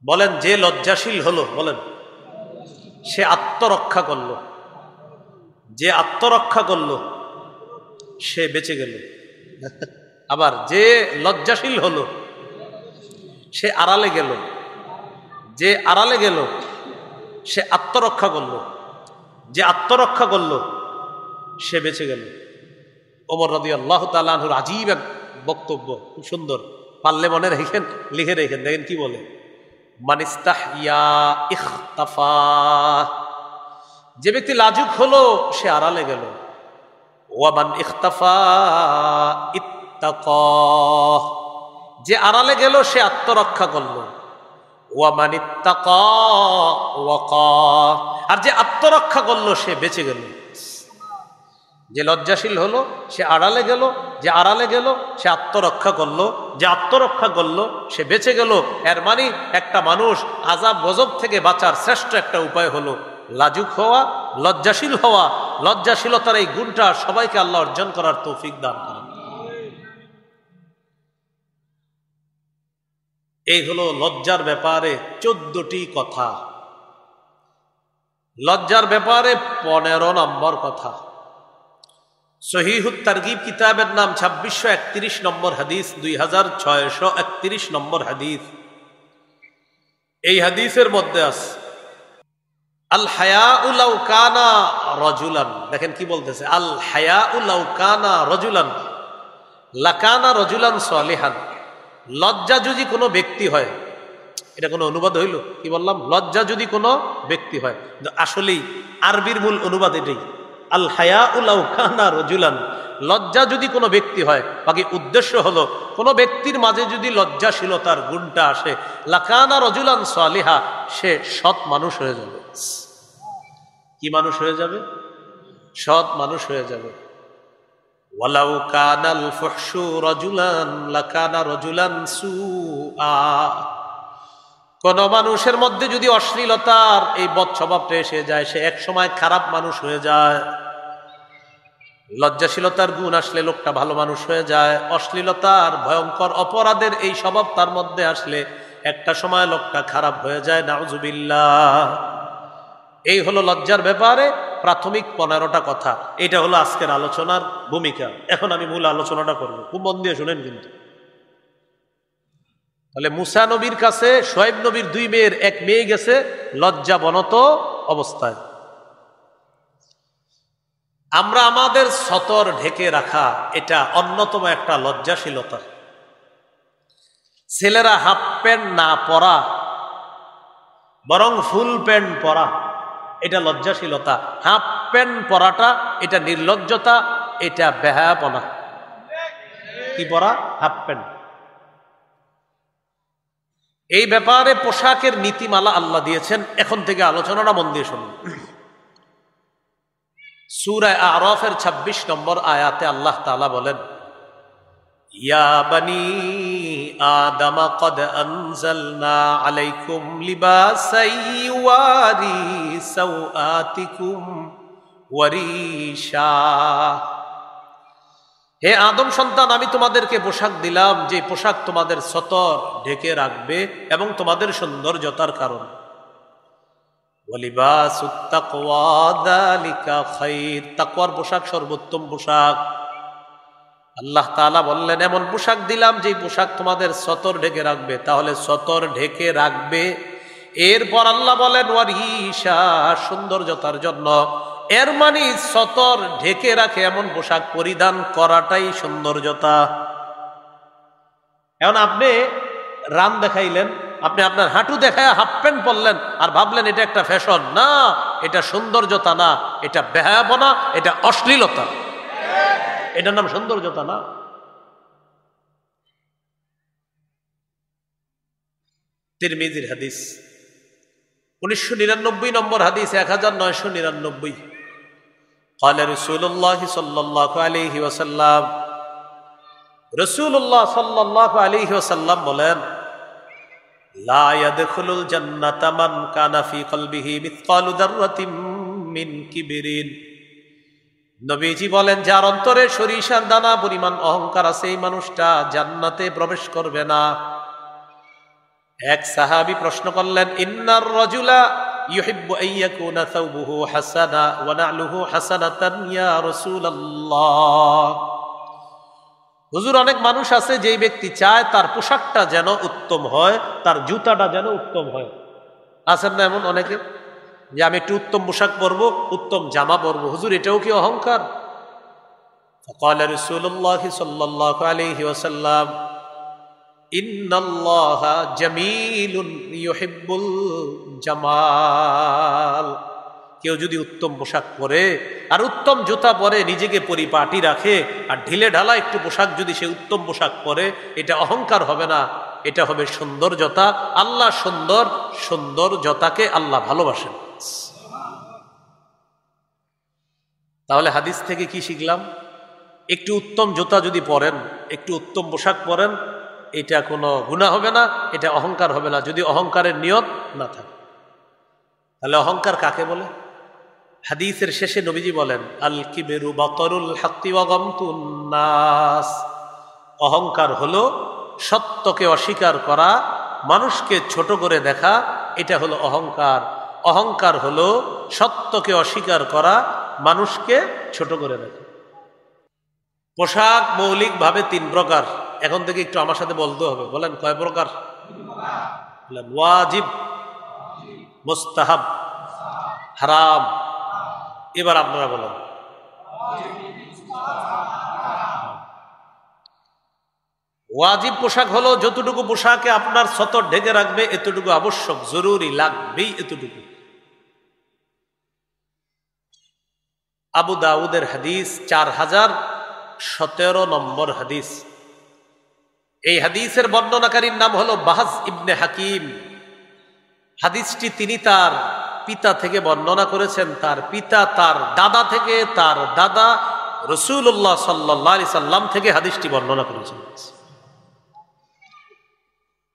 বলেন যে লজ্জাশীল হলো, বলেন সে আত্মরক্ষা করলো। যে আত্মরক্ষা করলো সে বেঁচে গেল। আবার যে লজ্জাশীল হলো সে আড়ালে গেল। যে আড়ালে গেল সে আত্মরক্ষা করলো। যে আত্মরক্ষা করলো সে বেঁচে গেল। ওমর রাদিয়াল্লাহু তাআলা আনহুর আজীব এক বক্তব্য, খুব সুন্দর, পারলে মনে রেখেন, লিখে রেখেন, দেখেন কি বলে। মানিস্তাহইয়া ইখতাফা। যে ব্যক্তি লাজুক হলো সে আড়ালে গেল। ওয়ামান ইখতাফা ইত্তাকা। যে আড়ালে গেল সে আত্মরক্ষা করলো। ওয়ামান ইত্তাকা ওয়াকা। আর যে আত্মরক্ষা করলো সে বেঁচে গেল। যে লজ্জাশীল হলো সে আড়ালে গেল, যে আড়ালে গেল সে আত্মরক্ষা করলো, যে আত্মরক্ষা করলো সে বেঁচে গেল। এর মানে একটা মানুষ আযাব গজব থেকে বাঁচার শ্রেষ্ঠ একটা উপায় হলো লাজুক হওয়া, লজ্জাশীল হওয়া। লজ্জাশীলতার এই গুণটা সবাইকে আল্লাহ অর্জন করার তৌফিক দান করেন। এই হলো লজ্জার ব্যাপারে 14টি কথা। লজ্জার ব্যাপারে 15 নম্বর কথা। সহিহুত তারগিব কিতাবের নাম 2631 নম্বর হাদিস, 2631 নম্বর হাদিস। এই হাদিসের মধ্যে আছে আল হায়াউ লাউ কানা রাজুলান। দেখেন কি বলতেছে, আল হায়াউ লাউ কানা রাজুলান লাকানা রাজুলান সালিহান। লজ্জা যদি কোনো ব্যক্তি হয়, এটা কোনো অনুবাদ হইল? কি বললাম? লজ্জা যদি কোনো ব্যক্তি হয়, আসলেই আরবির মূল অনুবাদ এটাই, আল হায়াউ লাউ কানা রাজুলান। লজ্জা যদি কোনো ব্যক্তি হয়, বাকি উদ্দেশ্য হলো কোনো ব্যক্তির মাঝে যদি লজ্জাশীলতার গুণটা আসে, লাকানা রাজুলান সালিহা, সে সৎ মানুষ হয়ে যাবে। কি মানুষ হয়ে যাবে? সৎ মানুষ হয়ে যাবে। ওয়ালাউ কানাল ফুহশু রাজুলান লাকানা রাজুলান সুআ। কোন মানুষের মধ্যে যদি অশ্লীলতার এই বদ স্বভাবটা এসে যায়, সে এক সময় খারাপ মানুষ হয়ে যায়। লজ্জাশীলতার গুণ আসলে লোকটা ভালো মানুষ হয়ে যায়। অশ্লীলতার ভয়ঙ্কর অপরাধের এই স্বভাব তার মধ্যে আসলে একটা সময় লোকটা খারাপ হয়ে যায়। নাউজুবিল্লাহ। এই হলো লজ্জার ব্যাপারে প্রাথমিক 15টা কথা। এটা হলো আজকের আলোচনার ভূমিকা। এখন আমি মূল আলোচনাটা করব, খুব মন দিয়ে শুনেন কিন্তু। তাহলে মুসা নবীর কাছে শোয়েব নবীর 2 মেয়ের এক মেয়ে গেছে লজ্জাবনত অবস্থায়। আমরা আমাদের সতর ঢেকে রাখা, এটা অন্যতম একটা লজ্জাশীলতা। ছেলেরা হাফ প্যান্ট না পরা, বরং ফুল প্যান্ট পরা, এটা লজ্জাশীলতা। হাফ প্যান্ট পরাটা এটা নির্লজ্জতা, এটা বেহায়াপনা। কি পরা? Half pant. এই ব্যাপারে পোশাকের নীতিমালা আল্লাহ দিয়েছেন। এখন থেকে আলোচনাটা মন দিয়ে শুনুন। সূরা আরাফের 26 নম্বর আয়াতে আল্লাহ তাআলা বলেন, ইয়া বানি আদম কদ আনজালনা আলাইকুম লিবাসাই ইউয়ারি সাওআতিকুম ওয়ারিশা। হে আদম সন্তান, আমি তোমাদেরকে পোশাক দিলাম, যে পোশাক তোমাদের সতর ঢেকে রাখবে এবং তোমাদের সৌন্দর্যতার কারণ। ওয়ালিবাসুত তাকওয়া যালিকা খায়র। তাকওয়ার পোশাক সর্বোত্তম পোশাক। আল্লাহ তাআলা বললেন, এমন পোশাক দিলাম যে পোশাক তোমাদের সতর ঢেকে রাখবে। তাহলে সতর ঢেকে রাখবে। এরপর আল্লাহ বলেন ওয়ারিশা, সৌন্দর্যতার জন্য। এর মানে সতর ঢেকে রাখে এমন পোশাক পরিধান করাটাই সৌন্দর্যতা। এখন আপনি রান দেখাইলেন, আপনি আপনার হাঁটু দেখায় হাফ প্যান্ট পরলেন আর ভাবলেন এটা একটা ফ্যাশন। না, এটা সৌন্দর্যতা না, এটা বেহায়াপনা, এটা অশ্লীলতা। এটার নাম সৌন্দর্যতা না। তিরমিজির হাদিস 1999 নম্বর হাদিস, 1999। قال رسول الله صلى الله عليه وسلم, রাসূলুল্লাহ সাল্লাল্লাহু আলাইহি ওয়াসাল্লাম বলেন, লা ইয়াদখুলুল জান্নাতা মান কানা ফি কলবিহি মিসকালু যাররাতিন মিন কিবরিন। নবীজি বলেন, যার অন্তরে সরিষার দানা পরিমাণ অহংকার আছে, এই মানুষটা জান্নাতে প্রবেশ করবে না। এক সাহাবী প্রশ্ন করলেন, ইন্নার রাজুলা ইউহিব্বু আন ইয়াকুনা সাওবুহু হাসানা ওয়া না'লুহু হাসানাতান ইয়া রাসূলুল্লাহ। হুজুর, অনেক মানুষ আছে যেই ব্যক্তি চায় তার পোশাকটা যেন উত্তম হয়, তার জুতাটা যেন উত্তম হয়। আছেন না এমন অনেকে, যে আমি একটু উত্তম পোশাক পরবো, উত্তম জামা পরবো। হুজুর, এটাও কি অহংকার? فقال رسول الله صلى الله عليه وسلم, ইন্নাল্লাহা জামিলুন ইউহিব্বুল জামাল। কেউ যদি উত্তম পোশাক পরে আর উত্তম জুতা পরে, নিজেকে পরিপাটি রাখে আর ঢিলে ঢালা একটু পোশাক যদি সে উত্তম পোশাক পরে, এটা অহংকার হবে না, এটা হবে সৌন্দর্যতা। আল্লাহ সুন্দর, সৌন্দর্যতাকে আল্লাহ ভালোবাসেন। তাহলে হাদিস থেকে কি শিখলাম? একটু উত্তম জুতা যদি পরেন, একটু উত্তম পোশাক পরেন, এটা কোনো গুনাহ হবে না, এটা অহংকার হবে না, যদি অহংকারের নিয়ত না থাকে। তাহলে অহংকার কাকে বলে? হাদিসের শেষে নবীজি বলেন, আল কিবরু বাতরুল হাক্কি ওয়া গামতুন নাস। অহংকার হলো সত্যকে অস্বীকার করা, মানুষকে ছোট করে দেখা, এটা হলো অহংকার। অহংকার হলো সত্যকে অস্বীকার করা, মানুষকে ছোট করে দেখা। পোশাক মৌলিকভাবে 3 প্রকার। এখন থেকে একটু আমার সাথে বলতে হবে, বলেন কয় প্রকার? বলেন ওয়াজিব, মুস্তাহাব, হারাম। এবার আপনারা বলেন। ওয়াজিব পোশাক হলো যতটুকু পোশাকে আপনার সতর ঢেকে রাখবে, এতটুকু আবশ্যক, জরুরি, লাগবেই এতটুকু। আবু দাউদের হাদিস 4017 নম্বর হাদিস। এই হাদিসের বর্ণনাকারীর নাম হলো বাহাজ ইবনে হাকিম। হাদিসটি তিনি তার পিতা থেকে বর্ণনা করেছেন, তার পিতা তার দাদা থেকে, তার দাদা রাসূলুল্লাহ সাল্লাল্লাহু আলাইহি সাল্লাম থেকে হাদিসটি বর্ণনা করেছেন।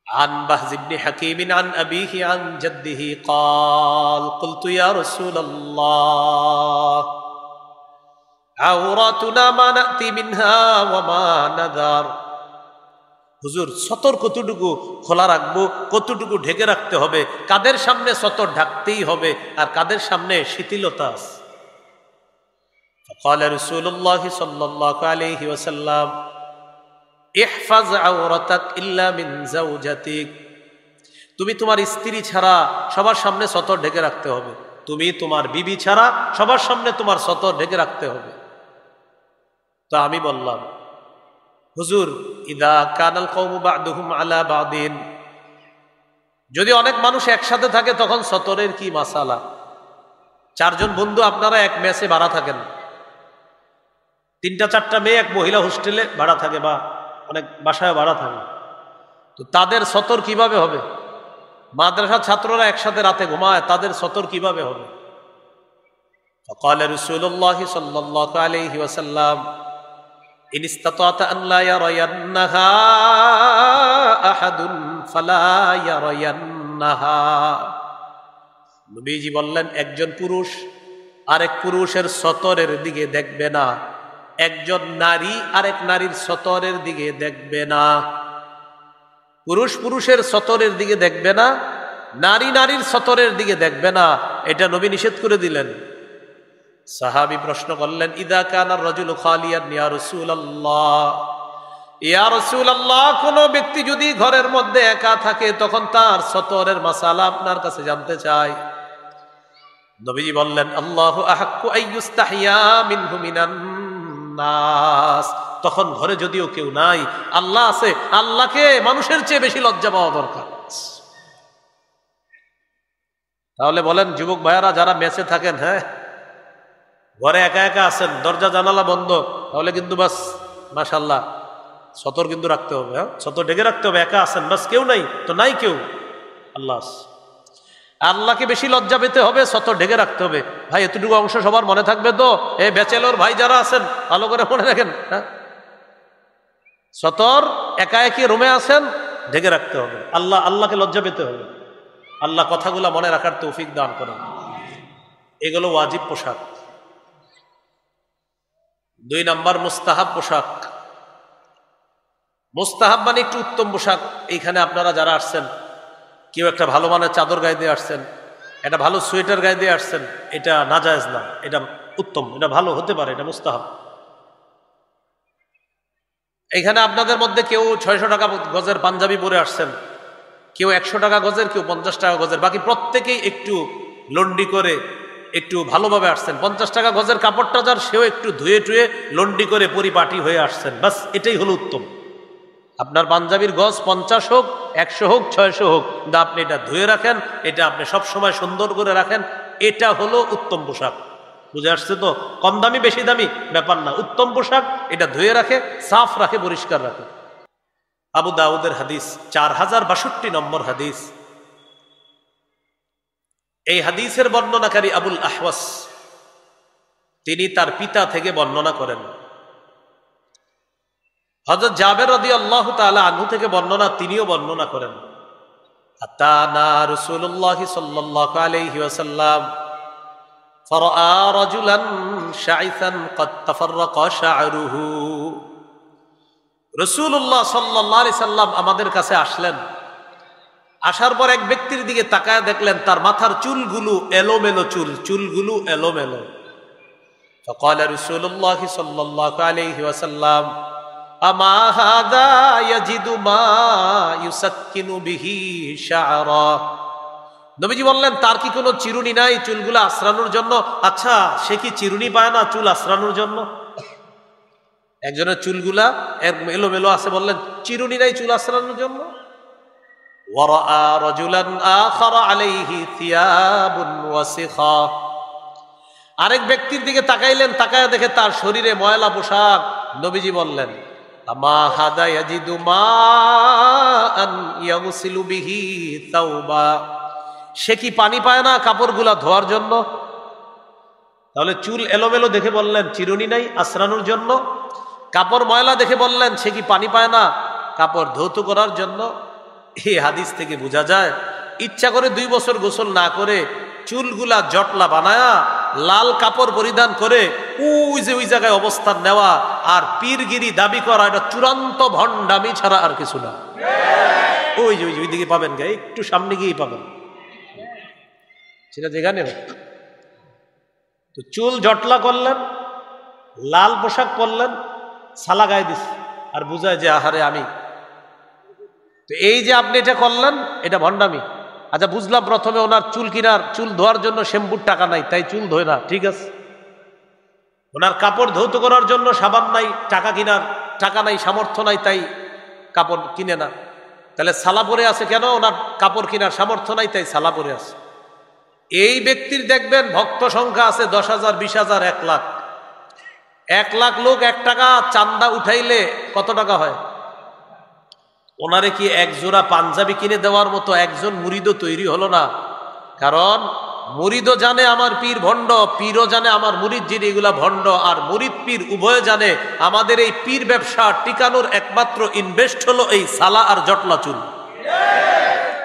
عن بهز بن حكيم عن أبيه عن جده قال قلت يا رسول الله عوراتنا ما نأتي منها وما نذر। হুজুর, সতর কতটুকু খোলা রাখবো, কতটুকু ঢেকে রাখতে হবে? কাদের সামনে সতর ঢাকতেই হবে আর কাদের সামনে শিথিলতা আছে? فقال رسول الله صلى الله عليه وسلم ইহফাজ আওরাতাক ইল্লা মিন যাওজাতিক। তুমি তোমার স্ত্রী ছাড়া সবার সামনে সতর ঢেকে রাখতে হবে। তুমি তোমার বিবি ছাড়া সবার সামনে তোমার সতর ঢেকে রাখতে হবে। তো আমি বললাম, হুজুর, ইদা কানাল কওমু বা'দুহুম আলা বা'দিন, যদি অনেক মানুষ একসাথে থাকে তখন সতরের কি মাসালা? 4 জন বন্ধু আপনারা এক মেসে ভাড়া থাকেন, 3-4টা মেয়ে এক মহিলা হোস্টেলে ভাড়া থাকে বা অনেক বাসায় ভাড়া থাকে, তো তাদের সতর কিভাবে হবে? মাদ্রাসার ছাত্ররা একসাথে রাতে ঘুমায়, তাদের সতর কিভাবে হবে? فقال رسول الله صلى الله عليه وسلم إن استطعت أن لا يرينها أحد فلا يرينها। নবীজি বললেন, একজন পুরুষ আরেক পুরুষের সতরের দিকে দেখবে না, একজন নারী আরেক নারীর সতরের দিকে দেখবে না। পুরুষ পুরুষের সতরের দিকে দেখবে না, নারী নারীর সতরের দিকে দেখবে না, এটা নবী নিষেধ করে দিলেন। সাহাবী প্রশ্ন করলেন, ইদা কানার রাজুলু খালিয়ান ইয়া রাসূলুল্লাহ, ইয়া রাসূলুল্লাহ, কোন ব্যক্তি যদি ঘরের মধ্যে একা থাকে তখন তার সতরের মাসালা আপনার কাছে জানতে চায়। নবীজি বললেন, আল্লাহু আহাক্কু আইয়ুস্তাহিয়া মিনহু মিনান নাস। তখন ঘরে যদিও কেউ নাই, আল্লাহ আছে, আল্লাহকে মানুষের চেয়ে বেশি লজ্জা পাওয়া দরকার। তাহলে বলেন যুবক ভাইয়ারা যারা মেসে থাকেন, হ্যাঁ, ঘরে একা একা আছেন, দরজা জানালা বন্ধ, তাহলে কিন্তু বাস মাশাআল্লাহ সতর কিন্তু রাখতে হবে। হ্যাঁ, সতর ঢেকে রাখতে হবে। একা আছেন, বাস কেউ নাই তো নাই কেউ, আল্লাহ, আল্লাহকে বেশি লজ্জা পেতে হবে, সতর ঢেকে রাখতে হবে। ভাই, এতটুকু অংশ সবার মনে থাকবে তো? এই ব্যাচেলর ভাই যারা আছেন ভালো করে মনে রাখেন, হ্যাঁ, সতর একা একই রুমে আছেন, ঢেকে রাখতে হবে। আল্লাহকে লজ্জা পেতে হবে। আল্লাহ কথাগুলা মনে রাখার তৌফিক দান করেন। এগুলো ওয়াজিব পোশাক। 2 নাম্বার মুস্তাহাব পোশাক। মুস্তাহাব মানে একটু উত্তম পোশাক। এইখানে আপনারা যারা আসছেন, কেউ একটা ভালো মানের চাদর গায়ে দিয়ে আসছেন, একটা ভালো সোয়েটার গায়ে দিয়ে আসছেন, এটা নাজায়েজ না, এটা উত্তম, এটা ভালো হতে পারে, এটা মুস্তাহাব। এখানে আপনাদের মধ্যে কেউ 600 টাকা গজের পাঞ্জাবি পরে আসছেন, কেউ 100 টাকা গজের, কেউ 50 টাকা গজের, বাকি প্রত্যেকেই একটু লন্ডি করে একটু ভালোভাবে আসছেন। 50 টাকা গজের কাপড়টা যার, সেও একটু ধুয়ে টুয়ে লন্ডি করে পরিপাটি হয়ে আসছেন, বাস এটাই হলো উত্তম। আপনার পাঞ্জাবির গজ 50 হোক, 100 হোক, 600 হোক, কিন্তু আপনি এটা ধুয়ে রাখেন, এটা আপনি সব সময় সুন্দর করে রাখেন, এটা হলো উত্তম পোশাক। বুঝে আসছে তো? কম দামি বেশি দামি ব্যাপার না, উত্তম পোশাক এটা ধুয়ে রাখে, সাফ রাখে, পরিষ্কার রাখে। আবু দাউদের হাদিস 4062 নম্বর হাদিস। এই হাদিসের বর্ণনাকারী আবুল আহওয়াস, তিনি তার পিতা থেকে বর্ণনা করেন। হযরত জাবের রাদিয়াল্লাহু তাআলা আনহু থেকে বর্ণনা, তিনিও বর্ণনা করেন, আতানা রাসূলুল্লাহ সাল্লাল্লাহু আলাইহি ওয়াসাল্লাম ফারাআ রাজুলান শাইসান ক্বাদ তাফাররাকা শা'রুহু। রাসূলুল্লাহ সাল্লাল্লাহু আলাইহি সাল্লাম আমাদের কাছে আসলেন। আসার পর এক ব্যক্তির দিকে তাকায় দেখলেন তার মাথার চুলগুলো এলোমেলো, চুলগুলো এলোমেলো। فقال رسول الله صلى الله عليه وسلم أما هذا يجد ما يسكن به شعرا। নবীজি বললেন, তার কি কোনো চিরুনি নাই চুলগুলো আশ্রানোর জন্য? আচ্ছা, সে কি চিরুনি পায় না চুল আশ্রানোর জন্য? একজনের চুলগুলা এলোমেলো আছে, বললেন চিরুনি নাই চুল আশ্রানোর জন্য। ওয়ারাআ রাজুলান আখারা আলাইহি থিয়াবুন ওয়াসিখা। আরেক ব্যক্তির দিকে তাকাইলেন, তাকায় দেখে তার শরীরে ময়লা পোশাক। নবীজি বললেন, আমা হাদা ইয়াজিদু মাআন ইয়াগসিলু বিহি তাওবা। সে কি পানি পায় না কাপড়গুলা ধোয়ার জন্য? তাহলে চুল এলোমেলো দেখে বললেন চিরুনি নাই আশ্রানোর জন্য। কাপড় ময়লা দেখে বললেন সে কি পানি পায় না কাপড় ধৌত করার জন্য। এই হাদিস থেকে বোঝা যায়, ইচ্ছা করে 2 বছর গোসল না করে চুলগুলা জটলা বানায়া লাল কাপড় পরিধান করে ওই জায়গায় অবস্থান নেওয়া আর পীরগিরি দাবি করা, এটা চূড়ান্ত ভণ্ডামি ছাড়া আর কিছু না। ওই দিকে পাবেন, গে একটু সামনে গিয়েই পাবেন, সেটা যেখানে হোক। তো চুল জটলা করলেন, লাল পোশাক পরলেন, সালা গায়ে দিস আর বুঝায় যে আহারে আমি। তো এই যে আপনি এটা করলেন, এটা ভণ্ডামি। আচ্ছা বুঝলাম, প্রথমে ওনার চুল ধোয়ার জন্য শ্যাম্পুর টাকা নাই, তাই চুল ধোয় না, ঠিক আছে। ওনার কাপড় ধৌত করার জন্য সাবান নাই, টাকা নাই, সামর্থ্য নাই, তাই কাপড় কিনে না। তাহলে সালা পরে আছে কেন? ওনার কাপড় কেনার সামর্থ্য নাই, তাই সালা পরে আছে। এই ব্যক্তির দেখবেন ভক্ত সংখ্যা আছে 10,000, 20,000, 1 লাখ। 1 লাখ লোক 1 টাকা চান্দা উঠাইলে কত টাকা হয়? ওনারে কি 1 জোড়া পাঞ্জাবি কিনে দেওয়ার মতো একজন মুরিদও তৈরি হলো না। কারণ মুরিদও জানে আমার পীর ভণ্ড, পীরও জানে আমার মুরিদ যিনি এগুলা ভণ্ড। আর মুরিদ পীর উভয়ে জানে আমাদের এই পীর ব্যবসা টিকানোর একমাত্র ইনভেস্ট হলো এই সালা আর জটলা চুল।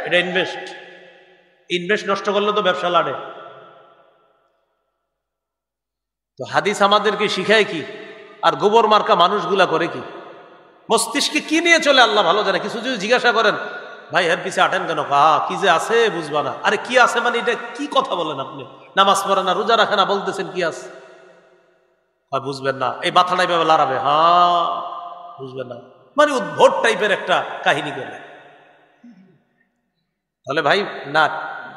এটা ইনভেস্ট নষ্ট করলে তো ব্যবসা লাড়ে। তো হাদিস আমাদেরকে শিখায় কি? আর গোবর মার্কা মানুষগুলা করে কি? মস্তিষ্কে কি নিয়ে চলে আল্লাহ ভালো জানে। কিছু যদি জিজ্ঞাসা করেন, ভাই এর পিছিয়ে আটেন কেন? কি যে আছে বুঝবা না। আরে কি আছে মানে এটা কি কথা বলেন আপনি? নামাজ পড়ে না, রোজা রাখে না, বলতেছেন কি আছে? বুঝবেন না, এই মাথাটা এইভাবে লড়াবে, বুঝবেন না, মানে উদ্ভট টাইপের একটা কাহিনী করে। তাহলে ভাই না,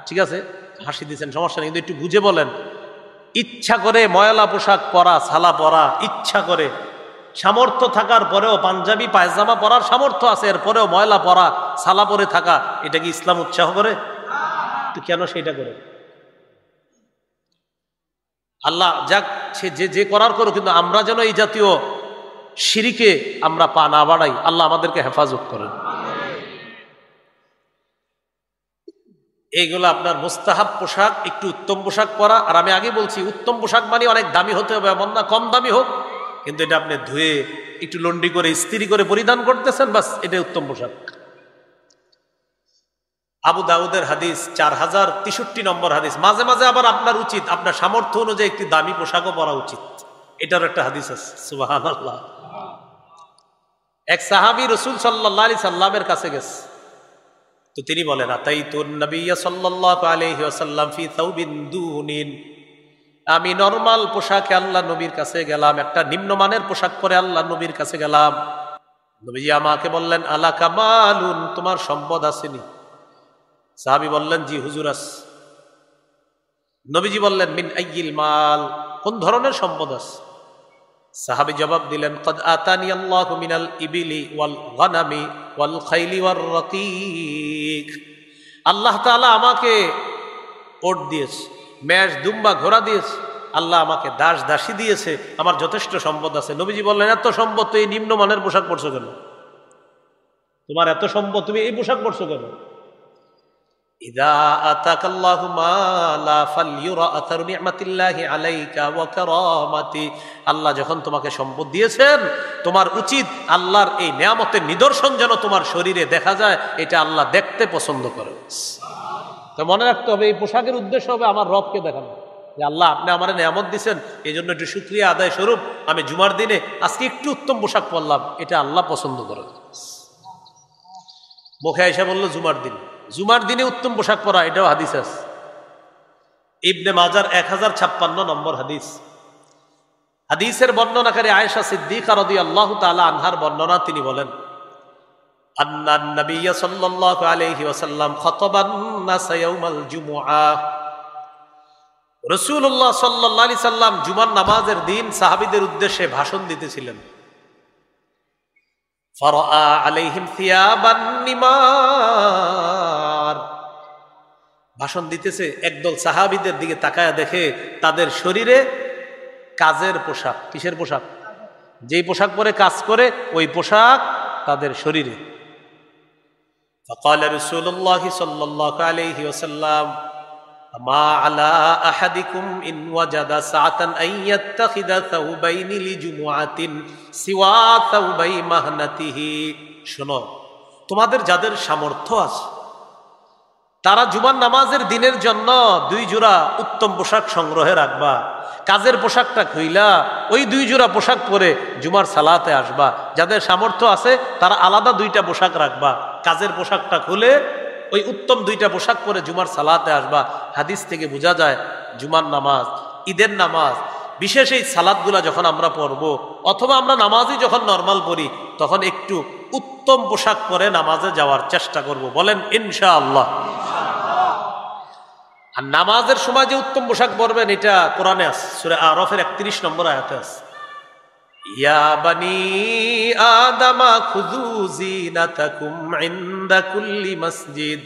ঠিক আছে হাসি দিচ্ছেন, সমস্যা নেই, কিন্তু একটু বুঝে বলেন। ইচ্ছা করে ময়লা পোশাক পরা, সালা পরা, ইচ্ছা করে সামর্থ্য থাকার পরেও, পাঞ্জাবি পায়জামা পরার সামর্থ্য আছে, এরপরেও ময়লা পরা, সালা পরে থাকা, এটা কি ইসলাম উৎসাহ করে? তো কেন সেটা করে? আল্লাহ যাক, সে যে করার করো, কিন্তু আমরা যেন এই জাতীয় শিরিকে আমরা পা না বাড়াই। আল্লাহ আমাদেরকে হেফাজত করেন। এইগুলো আপনার মুস্তাহাব পোশাক, একটু উত্তম পোশাক পরা। আর আমি আগে বলছি, উত্তম পোশাক মানে অনেক দামি হতে হবে এমন না, কম দামি হোক, কিন্তু এটা আপনি ধুয়ে একটু লন্ডি করে ইস্ত্রি করে পরিধান করতেছেন, বাস এটাই উত্তম পোশাক। আবু দাউদের হাদিস 4063 নম্বর হাদিস। মাঝে মাঝে আবার আপনার উচিত আপনার সামর্থ্য অনুযায়ী একটি দামি পোশাকও পরা উচিত, এটার একটা হাদিস আছে। সুবহানাল্লাহ। এক সাহাবী রাসূল সাল্লাল্লাহু আলাইহি সাল্লামের কাছে গেছে, তো তিনি বলেন, আতাইতুন নবিয়্য সাল্লাল্লাহু আলাইহি ওয়াসাল্লাম ফি থাউবিন দুনিন। আমি নরমাল পোশাকে আল্লাহ নবীর কাছে গেলাম, একটা নিম্নমানের পোশাক পরে আল্লাহ নবীর কাছে গেলাম। নবীজি আমাকে বললেন, আলা কামালুন, তোমার সম্পদ আসেনি? সাহাবী বললেন, জি হুজুর আছে। নবীজি বললেন, মিন আইয়িল মাল, কোন ধরনের সম্পদ আছে? সাহাবী জবাব দিলেন, কদ আতানি আল্লাহু মিনাল ইবিলি ওয়াল গানামি ওয়াল খাইলি ওয়ার রাকিক। আল্লাহ তাআলা আমাকে ওট দিয়েছে, মেষ, দুম্বা, ঘোড়া দিয়েছে। আল্লাহ আমাকে দাস দাসী দিয়েছে, আমার যথেষ্ট সম্পদ আছে। নবীজি বললেন, এত সম্পদ তো এই নিম্নমানের পোশাক পরছো কেন? তোমার এত সম্পদ, তুমি এই পোশাক পরছো কেন? ইযা আতাকাল্লাহু মালা ফালইউরা আথারু নি'মাতিল্লাহি আলাইকা ওয়া কারামাতি। আল্লাহ যখন তোমাকে সম্পদ দিয়েছেন, তোমার উচিত আল্লাহর এই নিয়ামতের নিদর্শন যেন তোমার শরীরে দেখা যায়, এটা আল্লাহ দেখতে পছন্দ করে। তো মনে রাখতে হবে, এই পোশাকের উদ্দেশ্য হবে আমার রবকে দেখানো, যে আল্লাহ আপনি আমার নিয়ামত দিয়েছেন, এই জন্য একটু শুকরিয়া আদায় স্বরূপ আমি জুমার দিনে আজকে একটু উত্তম পোশাক পরলাম, এটা আল্লাহ পছন্দ করে। মুখে আয়েশা বলল, জুমার দিনে উত্তম পোশাক পরা, এটাও হাদিস আছে। ইবনে মাজার 1056 নম্বর হাদিস। হাদিসের বর্ণনাকারী আয়েশা সিদ্দিকা রাদিয়াল্লাহু তাআলা আনহার বর্ণনা, তিনি বলেন, আন্নান নবী সাল্লাল্লাহু আলাইহি ওয়াসাল্লাম খাতাবান নাস ইয়াউমাল জুমআহ, রাসূলুল্লাহ সাল্লাল্লাহু আলাইহি সাল্লাম জুমার নামাজের দিন সাহাবীদের উদ্দেশ্যে ভাষণ দিতেছিলেন। ফারাআ আলাইহিম থিয়াবান নিমার, ভাষণ দিতেছে, একদল সাহাবীদের দিকে তাকায়া দেখে তাদের শরীরে কাজের পোশাক। কিসের পোশাক? যেই পোশাক পরে কাজ করে ওই পোশাক তাদের শরীরে। فقال رسول الله صلى الله عليه وسلم ما على احدكم ان وجد ساعة ان يتخذ ثوبين لجمعة سوى ثوبي مهنته। শোনো, তোমাদের যাদের সামর্থ্য আছে তারা জুমার নামাজের দিনের জন্য 2 জোড়া উত্তম পোশাক সংগ্রহে রাখবা। কাজের পোশাকটা খুইলা ওই 2 জোড়া পোশাক পরে জুমার সালাতে আসবা। যাদের সামর্থ্য আছে তারা আলাদা 2টা পোশাক রাখবা, কাজের পোশাকটা খুলে ওই উত্তম 2টা পোশাক পরে জুমার সালাতে আসবা। হাদিস থেকে বোঝা যায় জুমার নামাজ, ঈদের নামাজ, বিশেষ এই সালাতগুলা যখন আমরা পড়ব অথবা আমরা নামাজই যখন নরমাল পড়ি তখন একটু উত্তম পোশাক পরে নামাজে যাওয়ার চেষ্টা করব। বলেন ইনশাআল্লাহ। আর নামাজের সময় যে উত্তম পোশাক পরবেন এটা কোরআনে আছে, সূরা আরাফের 31 নম্বর আয়াতে আছে, ইয়া বানি আদামা খুযু যিনাতাকুম ইনদা কুল্লি মসজিদ।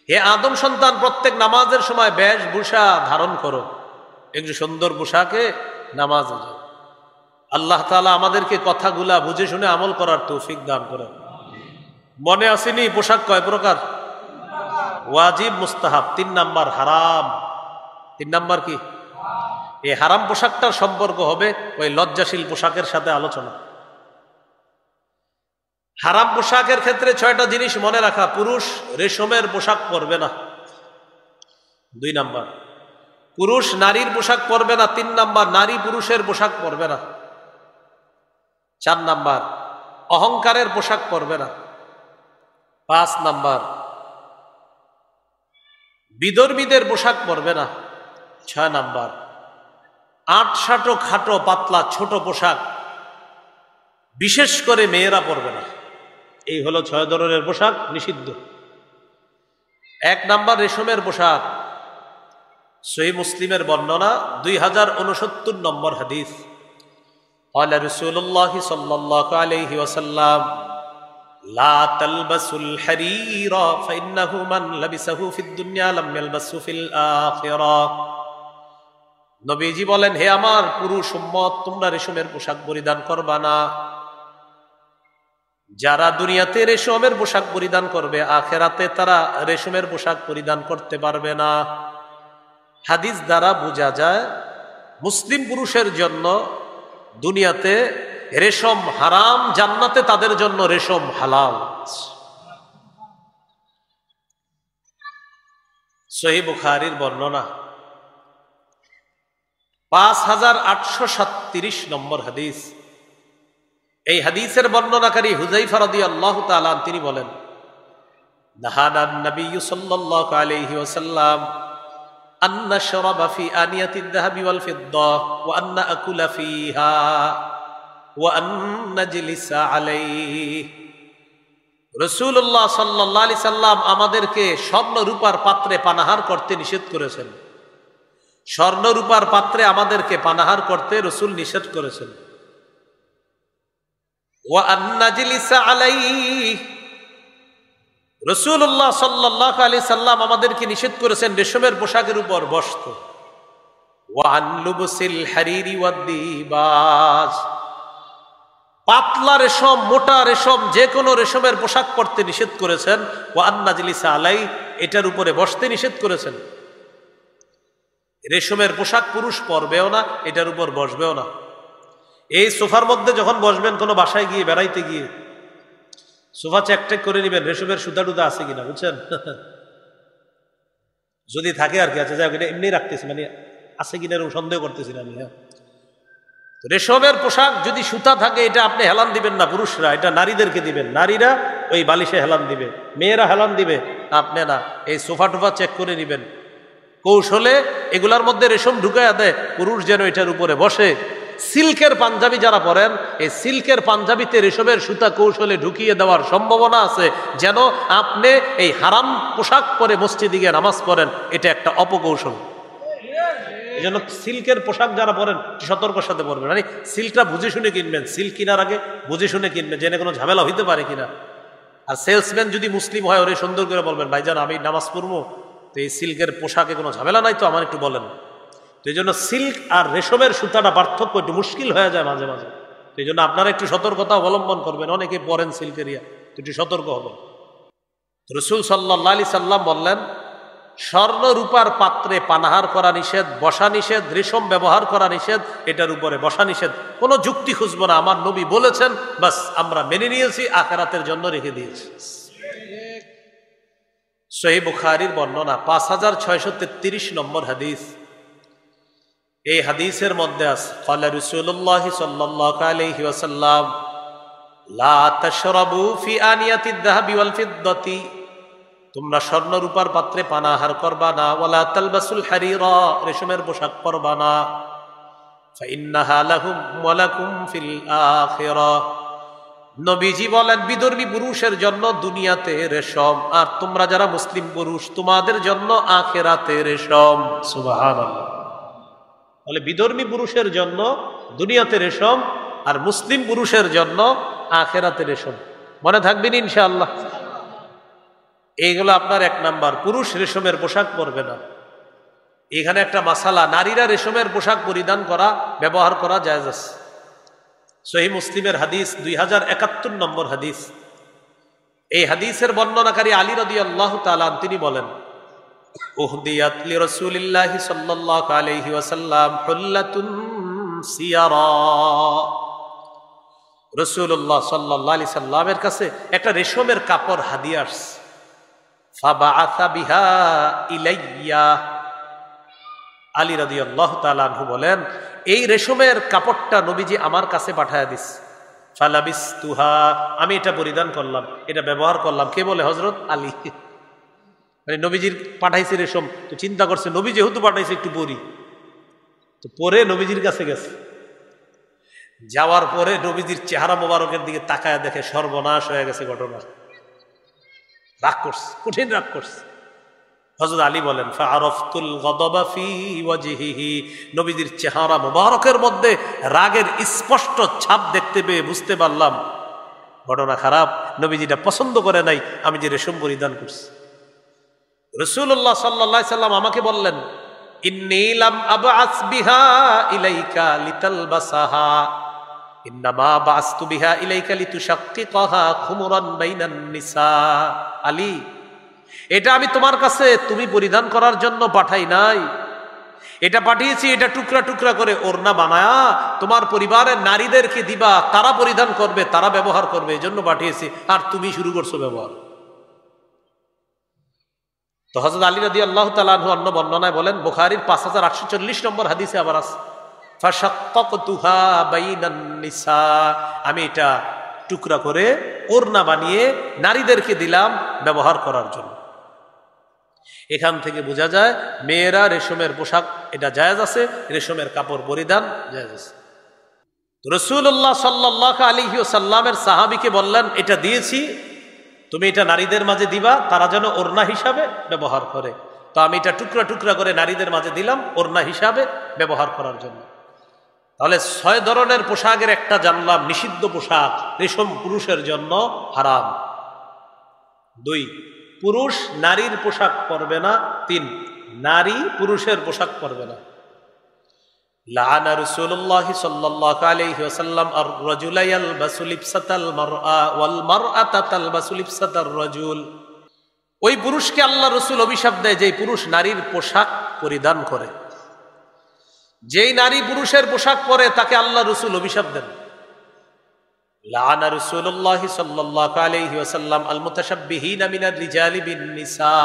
হে আদম সন্তান, প্রত্যেক নামাজের সময় বেশভূষা ধারণ করো, একটু সুন্দর পোশাকে নামাজে যাও। আল্লাহ তাআলা আমাদেরকে কথাগুলা বুঝে শুনে আমল করার তৌফিক দান করেন। মনে আসেনি পোশাক কয় প্রকার? ওয়াজিব, মুস্তাহাব, 3 নাম্বার হারাম। 3 নাম্বার কি? এই হারাম পোশাকটার সম্পর্ক হবে ওই লজ্জাশীল পোশাকের সাথে আলোচনা। হারাম পোশাকের ক্ষেত্রে 6টা জিনিস মনে রাখা। পুরুষ রেশমের পোশাক পরবে না, 2 নাম্বার। পুরুষ নারীর পোশাক পরবে না, 3 নাম্বার। নারী পুরুষের পোশাক পরবে না, 4 নাম্বার। অহংকারের পোশাক পরবে না, 5 নাম্বার। বিধর্মীদের পোশাক পরবে না, 6 নাম্বার। আটসাটো খাটো পাতলা ছোট পোশাক বিশেষ করে মেয়েরা পরবে না। এই হলো 6 ধরনের পোশাক নিষিদ্ধ। 1 নাম্বার রেশমের পোশাক। সহিহ মুসলিমের বর্ণনা, 2069 নম্বর হাদিস। قال رسول الله صلى الله عليه وسلم لا تلبسوا الحرير فإنه من لبسه في الدنيا لم يلبسه في الآخرة। নবীজি বলেন, হে আমার পুরুষ উম্মত, তোমরা রেশমের পোশাক পরিধান করবা না। যারা দুনিয়াতে রেশমের পোশাক পরিধান করবে আখিরাতে তারা রেশমের পোশাক পরিধান করতে পারবে না। হাদিস দ্বারা বোঝা যায় মুসলিম পুরুষের জন্য দুনিয়াতে রেশম হারাম, জান্নাতে তাদের জন্য রেশম হালাল। সহিহ বুখারীর বর্ণনা, 5837 নম্বর হাদিস। এই হাদিসের বর্ণনাকারী হুযায়ফা রাদিয়াল্লাহু তাআলা তিনি বলেন, নাহানান নবী সাল্লাল্লাহু আলাইহি ওয়াসাল্লাম আন নাশরাবা ফি আনিয়াতিদ যাহাবি ওয়াল ফিদ্দা ওয়া আন নাকুলা ফিহা ওয়া আন নাজলিসা আলাইহি। রাসূলুল্লাহ সাল্লাল্লাহু আলাইহি সাল্লাম আমাদেরকে স্বর্ণ রূপার পাত্রে পানাহার করতে নিষেধ করেছেন। স্বর্ণ রূপার পাত্রে আমাদেরকে পানাহার করতে রাসূল নিষেধ করেছেন। ওয়া আন নাজলিসা আলাইহি, রাসূলুল্লাহ সাল্লাল্লাহু আলাইহি সাল্লাম আমাদেরকে নিষেধ করেছেন রেশমের পোশাকের উপর বসতে। ওয়া আন লুবসিল হারিরি ওয়াদ দিবাজ, পাতলা রেশম, মোটা রেশম, যে কোনো রেশমের পোশাক পরতে নিষেধ করেছেন। ওয়া আন নাজলিসা আলাইহি, এটার উপরে বসতে নিষেধ করেছেন। রেশমের পোশাক পুরুষ পরবেও না, এটার উপর বসবেও না। এই সোফার মধ্যে যখন বসবেন কোনো বাসায় গিয়ে, বেড়াইতে গিয়ে, সোফা চেক টেক করে নেবেন রেশমের সুতা টুতা আছে কিনা, বুঝছেন? যদি থাকে আর কি আছে, যাই এটা এমনি রাখতেছি, মানে আছে কিনা এরকম সন্দেহ করতেছি না আমি। হ্যাঁ, রেশমের পোশাক যদি সুতা থাকে এটা আপনি হেলান দিবেন না পুরুষরা, এটা নারীদেরকে দিবেন। নারীরা ওই বালিশে হেলান দিবে, মেয়েরা হেলান দিবে, আপনি না। এই সোফা টোফা চেক করে নেবেন কৌশলে, এগুলার মধ্যে রেশম ঢুকাইয়া দেয়, পুরুষ যেন এটার উপরে বসে। সিল্কের পাঞ্জাবি যারা পরেন, এই সিল্কের পাঞ্জাবিতে রেশমের সুতা কৌশলে ঢুকিয়ে দেওয়ার সম্ভাবনা আছে, যেন আপনি এই হারাম পোশাক পরে মসজিদে গিয়ে নামাজ পড়েন। এটা একটা অপকৌশল। এই জন্য সিল্কের পোশাক যারা পরেন সতর্কর সাথে পরবেন। মানে সিল্কটা বুঝে শুনে কিনবেন, সিল্ক কেনার আগে বুঝে শুনে কিনবেন, জেনে কোনো ঝামেলা হইতে পারে কিনা। আর সেলসম্যান যদি মুসলিম হয়, ওরে সুন্দর করে বলবেন, ভাইজান আমি নামাজ পড়বো, তো এই সিল্কের পোশাকে কোনো ঝামেলা নাই তো, আমার একটু বলেন। তো এই জন্য সিল্ক আর রেশমের সুতাটা পার্থক্য একটু মুশকিল হয়ে যায় মাঝে মাঝে। তো এই জন্য আপনারা একটু সতর্কতা অবলম্বন করবেন। অনেকে পরেন সিল্কেরিয়া, একটু সতর্ক হবেন। রাসূল সাল্লাল্লাহু আলাইহি সাল্লাম বললেন, স্বর্ণ রূপার পাত্রে পানাহার করা নিষেধ, বসা নিষেধ, রেশম ব্যবহার করা নিষেধ, এটার উপরে বসা নিষেধ। কোনো যুক্তি খুঁজবো না, আমার নবী বলেছেন, বাস আমরা মেনে নিয়েছি, আখিরাতের জন্য রেখে দিয়েছি। সহিহ বুখারীর বর্ণনা 5633 নম্বর হাদিস। এই হাদিসের মধ্যে আছে, ক্বালা রাসূলুল্লাহ সাল্লাল্লাহু আলাইহি ওয়াসাল্লাম, লা তাশরাবু ফি আনিয়াতিদ যাহাবি ওয়াল ফিদ্দাতি, তোমরা স্বর্ণ রূপার পাত্রে পানাহার করবা না। ওয়ালা তালবাসুল হারিরা, রেশমের পোশাক পরবা না। ফাইন্নাহা লাহুম ওয়া লাকুম ফিল আখিরাহ, নবীজি বলেন বিধর্মী পুরুষের জন্য দুনিয়াতে রেশম, আর তোমরা যারা মুসলিম পুরুষ তোমাদের জন্য আখিরাতে রেশম। সুবহানাল্লাহ। তাহলে বিধর্মী পুরুষের জন্য দুনিয়াতে রেশম, আর মুসলিম পুরুষের জন্য আখিরাতে রেশম। মনে থাকবেন ইনশাআল্লাহ। এইগুলো আপনার 1 নাম্বার। পুরুষ রেশমের পোশাক পরবে না। এখানে একটা মাসালা, নারীরা রেশমের পোশাক পরিধান করা, ব্যবহার করা জায়েজ আছে। সহিহ মুসলিমের হাদিস 2071 নম্বর হাদিস। এই হাদিসের বর্ণনাকারী আলী রাদিয়াল্লাহু তাআলা তিনি বলেন, উহদিয়াত লি রাসূলিল্লাহি সাল্লাল্লাহু আলাইহি ওয়াসাল্লাম হুল্লাতুন সিয়ারা, রাসূলুল্লাহ সাল্লাল্লাহু আলাইহি সাল্লামের কাছে একটা রেশমের কাপড় হাদিয়া আসছে। ফাবাআসা বিহা ইলাইয়া, আলী রাদিয়াল্লাহু তাআলা আনহু বলেন, এই রেশমের কাপড়টা নবীজি আমার কাছে পাঠায়া দিস। ফালাবিসতুহা, আমি এটা পরিধান করলাম, এটা ব্যবহার করলাম। কে বলে? হযরত আলী। মানে নবীজির পাঠাইছে রেশম, তো চিন্তা করছে নবী যেহেতু পাঠাইছে একটু পরি, তো পরে নবীজির কাছে গেছে। যাওয়ার পরে নবীজির চেহারা মোবারকের দিকে তাকায় দেখে সর্বনাশ হয়ে গেছে ঘটনা। রাগ করছে, কঠিন রাগ করছে। হযরত আলী বলেন, ফাআরাফতুল গাদাবা ফি ওয়াজহিহি, নবীজির চেহারা মোবারকের মধ্যে রাগের স্পষ্ট ছাপ দেখতে পেয়ে বুঝতে পারলাম ঘটনা খারাপ, নবীজিটা পছন্দ করে নাই আমি যে রেশম পরিধান করছি। রাসূলুল্লাহ সাল্লাল্লাহু আলাইহি সাল্লাম আমাকে বললেন, ইন্নী লাম আবআস বিহা ইলাইকা লিতালবাসাহা, ইন্নামা বাআসতু বিহা ইলাইকা লিতুশাক্কিকাহা খুমরান বাইনান নিসা। আলী, এটা আমি তোমার কাছে তুমি পরিধান করার জন্য পাঠাই নাই, এটা পাঠিয়েছি এটা টুকরা টুকরা করে ওড়না বানায়া তোমার পরিবারের নারীদেরকে দিবা, তারা পরিধান করবে, তারা ব্যবহার করবে, এই জন্য পাঠিয়েছি, আর তুমি শুরু করছো ব্যবহার। তো হযরত আলী রাদিয়াল্লাহু তাআলা আনহু অন্য বর্ণনায় বলেন, বুখারীর 5840 নম্বর হাদিসে আবার আছে, ফাশাক্কাকতুহা বাইনান নিসা, আমি এটা টুকরা করে ওড়না বানিয়ে নারীদেরকে দিলাম ব্যবহার করার জন্য। এখান থেকে বোঝা যায় মেয়েরা রেশমের পোশাক এটা জায়েজ আছে, রেশমের কাপড় পরিধান জায়েজ আছে। রাসূলুল্লাহ সাল্লাল্লাহু আলাইহি ওয়াসাল্লামের সাহাবীকে বললেন, এটা দিয়েছি তুমি এটা নারীদের মাঝে দিবা, তারা যেন ওড়না হিসাবে ব্যবহার করে। তো আমি এটা টুকরা টুকরা করে নারীদের মাঝে দিলাম ওড়না হিসাবে ব্যবহার করার জন্য। তাহলে 6 ধরনের পোশাকের একটা জানলাম নিষিদ্ধ পোশাক, রেশম পুরুষের জন্য হারাম। 2, পুরুষ নারীর পোশাক পরবে না। 3, নারী পুরুষের পোশাক পরবে না। লাআনা রাসূলুল্লাহ সাল্লাল্লাহু আলাইহি ওয়াসাল্লাম আর-রাজুলা ইয়ালবাসু লিবসাতাল মারআ ওয়াল মারআতা তালবাসু লিবসাতার রাজুল, ওই পুরুষকে আল্লাহ রাসূল অভিশাপ দেয় যেই পুরুষ নারীর পোশাক পরিধান করে। যেই নারী পুরুষের পোশাক পরে তাকে আল্লাহ রাসূল অভিশাপ দেন। লাআনা রাসূলুল্লাহ সাল্লাল্লাহু আলাইহি ওয়াসাল্লাম আল মুতাশাব্বিহিনা মিনার রিজালি বিন নিসা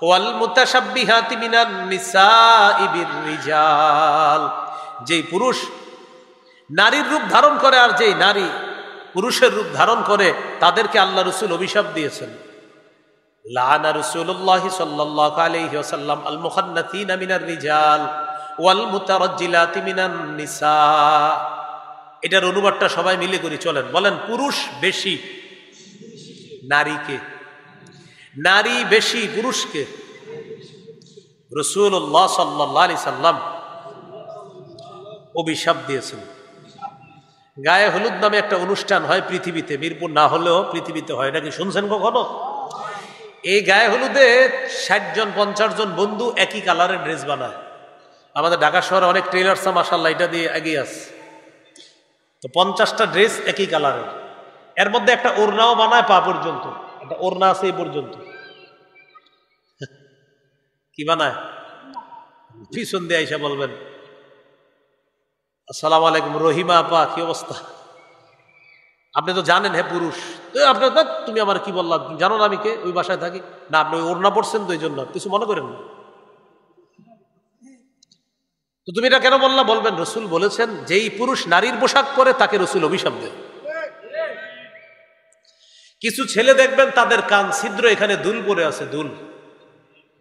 ওয়াল মুতাশাব্বিহাতি মিনান নিসাই বির রিজাল, যেই পুরুষ নারীর রূপ ধারণ করে আর যেই নারী পুরুষের রূপ ধারণ করে তাদেরকে আল্লাহ রাসূল অভিশাপ দিয়েছেন। লাআনা রাসূলুল্লাহ সাল্লাল্লাহু আলাইহি ওয়াসাল্লাম আল মুখান্নাতিনা মিনার রিজাল ওয়াল মুতারাজ্জিলাতি মিনান নিসা। এটার অনুবাদটা সবাই মিলে করি, চলেন বলেন। পুরুষ বেশি নারীকে, নারী বেশি পুরুষকে। রাসূলুল্লাহ সাল্লাল্লাহু আলাইহি সাল্লাম অভিশাপ দিয়েছেন। গায়ে হলুদ নামে একটা অনুষ্ঠান হয় পৃথিবীতে, মিরপুর না হলেও পৃথিবীতে হয়, নাকি শুনছেন কখনো? এই গায়ে হলুদে ৬০ জন ৫০ জন বন্ধু একই কালারের ড্রেস বানায়। আমাদের ঢাকা শহরে অনেক টেইলার্সা মাশাআল্লাহ এটা দিয়ে এগিয়ে আছে। তো ৫০টা ড্রেস একই কালারের, এর মধ্যে একটা ওড়নাও বানায় পা পর্যন্ত, একটা ওড়না আছে এই পর্যন্ত। কি বানায়? পিছন দিয়ে আইসা বলবেন আসসালামু আলাইকুম রহিমা আপা, কি অবস্থা? আপনি তো জানেন হে পুরুষ, আপনার তুমি আমার কি বললাম, জানো না আমি কে, ওই বাসায় থাকি না, আপনি ওই ওড়না পড়ছেন তো এই জন্য কিছু মনে করেন না। তো তুমি এটা কেন বললা? বলবেন রসুল বলেছেন যেই পুরুষ নারীর পোশাক পরে তাকে রসুল অভিশাপ দেন। কিছু ছেলে দেখবেন তাদের কান ছিদ্র, এখানে দুল পরে আছে,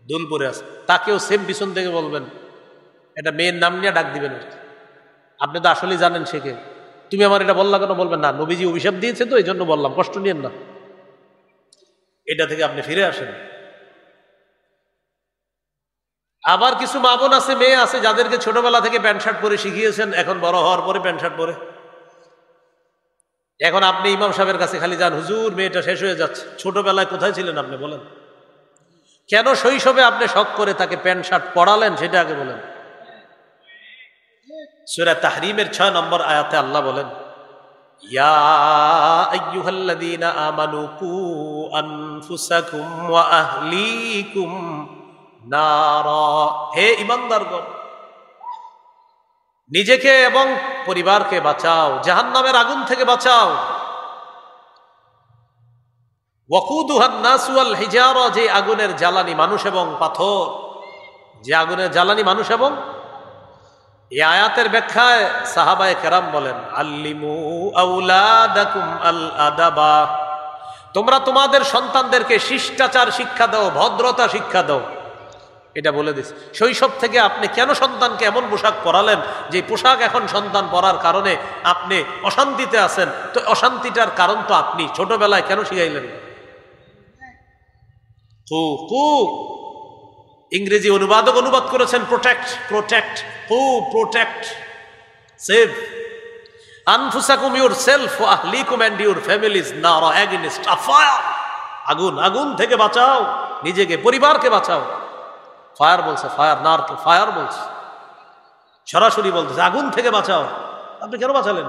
দুল পরে আছে, তাকেও সেম পিছন থেকে বলবেন, এটা মেয়ের নাম নিয়ে ডাক দিবেন। আপনি তো আসলেই জানেন সে কে, তুমি আমার এটা বললা কেন? বলবেন না নবীজি অভিশাপ দিয়েছে তো এই জন্য বললাম, কষ্ট নিয়েন না। এটা থেকে আপনি ফিরে আসেন। আবার কিছু মা বোন আছে, মেয়ে আছে যাদেরকে ছোটবেলা থেকে প্যান্ট শার্ট পরে শিখিয়েছেন, এখন বড় হওয়ার পরে প্যান্ট শার্ট পরে। এখন আপনি ইমাম সাহেবের কাছে খালি যান, হুজুর মেয়েটা শেষ হয়ে যাচ্ছে। ছোটবেলায় কোথায় ছিলেন আপনি বলেন? কেন শৈশবে আপনি শখ করে তাকে প্যান্ট শার্ট পরালেন সেটা আগে বলেন। সূরা তাহরিমের ৬ নম্বর আয়াতে আল্লাহ বলেন, ইয়া আইয়ুহাল্লাযীনা আমানু কু আনফুসাকুম ওয়া আহলিকুম নারা। হে ঈমানদারগণ, নিজেকে এবং পরিবারকে বাঁচাও, জাহান্নামের আগুন থেকে বাঁচাও। ওয়াকুদুহান নাস ওয়াল হিজারা, যে আগুনের জ্বালানি মানুষ এবং পাথর, যে আগুনের জ্বালানি মানুষ এবং। এই আয়াতের ব্যাখ্যায় সাহাবায়ে কেরাম বলেন, আল্লিমু আওলাদাকুম আল আদাবা, তোমরা তোমাদের সন্তানদেরকে শিষ্টাচার শিক্ষা দাও, ভদ্রতা শিক্ষা দাও। এটা বলে দিস শৈশব থেকে আপনি কেন সন্তানকে এমন পোশাক পরালেন যে পোশাক এখন সন্তান পরার কারণে আপনি অশান্তিতে আছেন। তো অশান্তিটার কারণ তো আপনি ছোটবেলায় কেন শিখাইলেন? ইংরেজি অনুবাদক অনুবাদ করেছেন প্রোটেক্ট, প্রোটেক্ট, প্রোটেক্ট, সেভ আনফুসাকুম ইউরসেলফ ওয়া আহলিকুম এন্ড ইউর ফ্যামিলিজ নারা এগেইনস্ট আ ফায়ার। আগুন, আগুন থেকে বাঁচাও, নিজেকে পরিবারকে বাঁচাও। ফায়ার বলছে, ফায়ার, নারকে ফায়ার বলছে, সরাসরি বলতেছে আগুন থেকে বাঁচাও। আপনি কেন বাঁচালেন?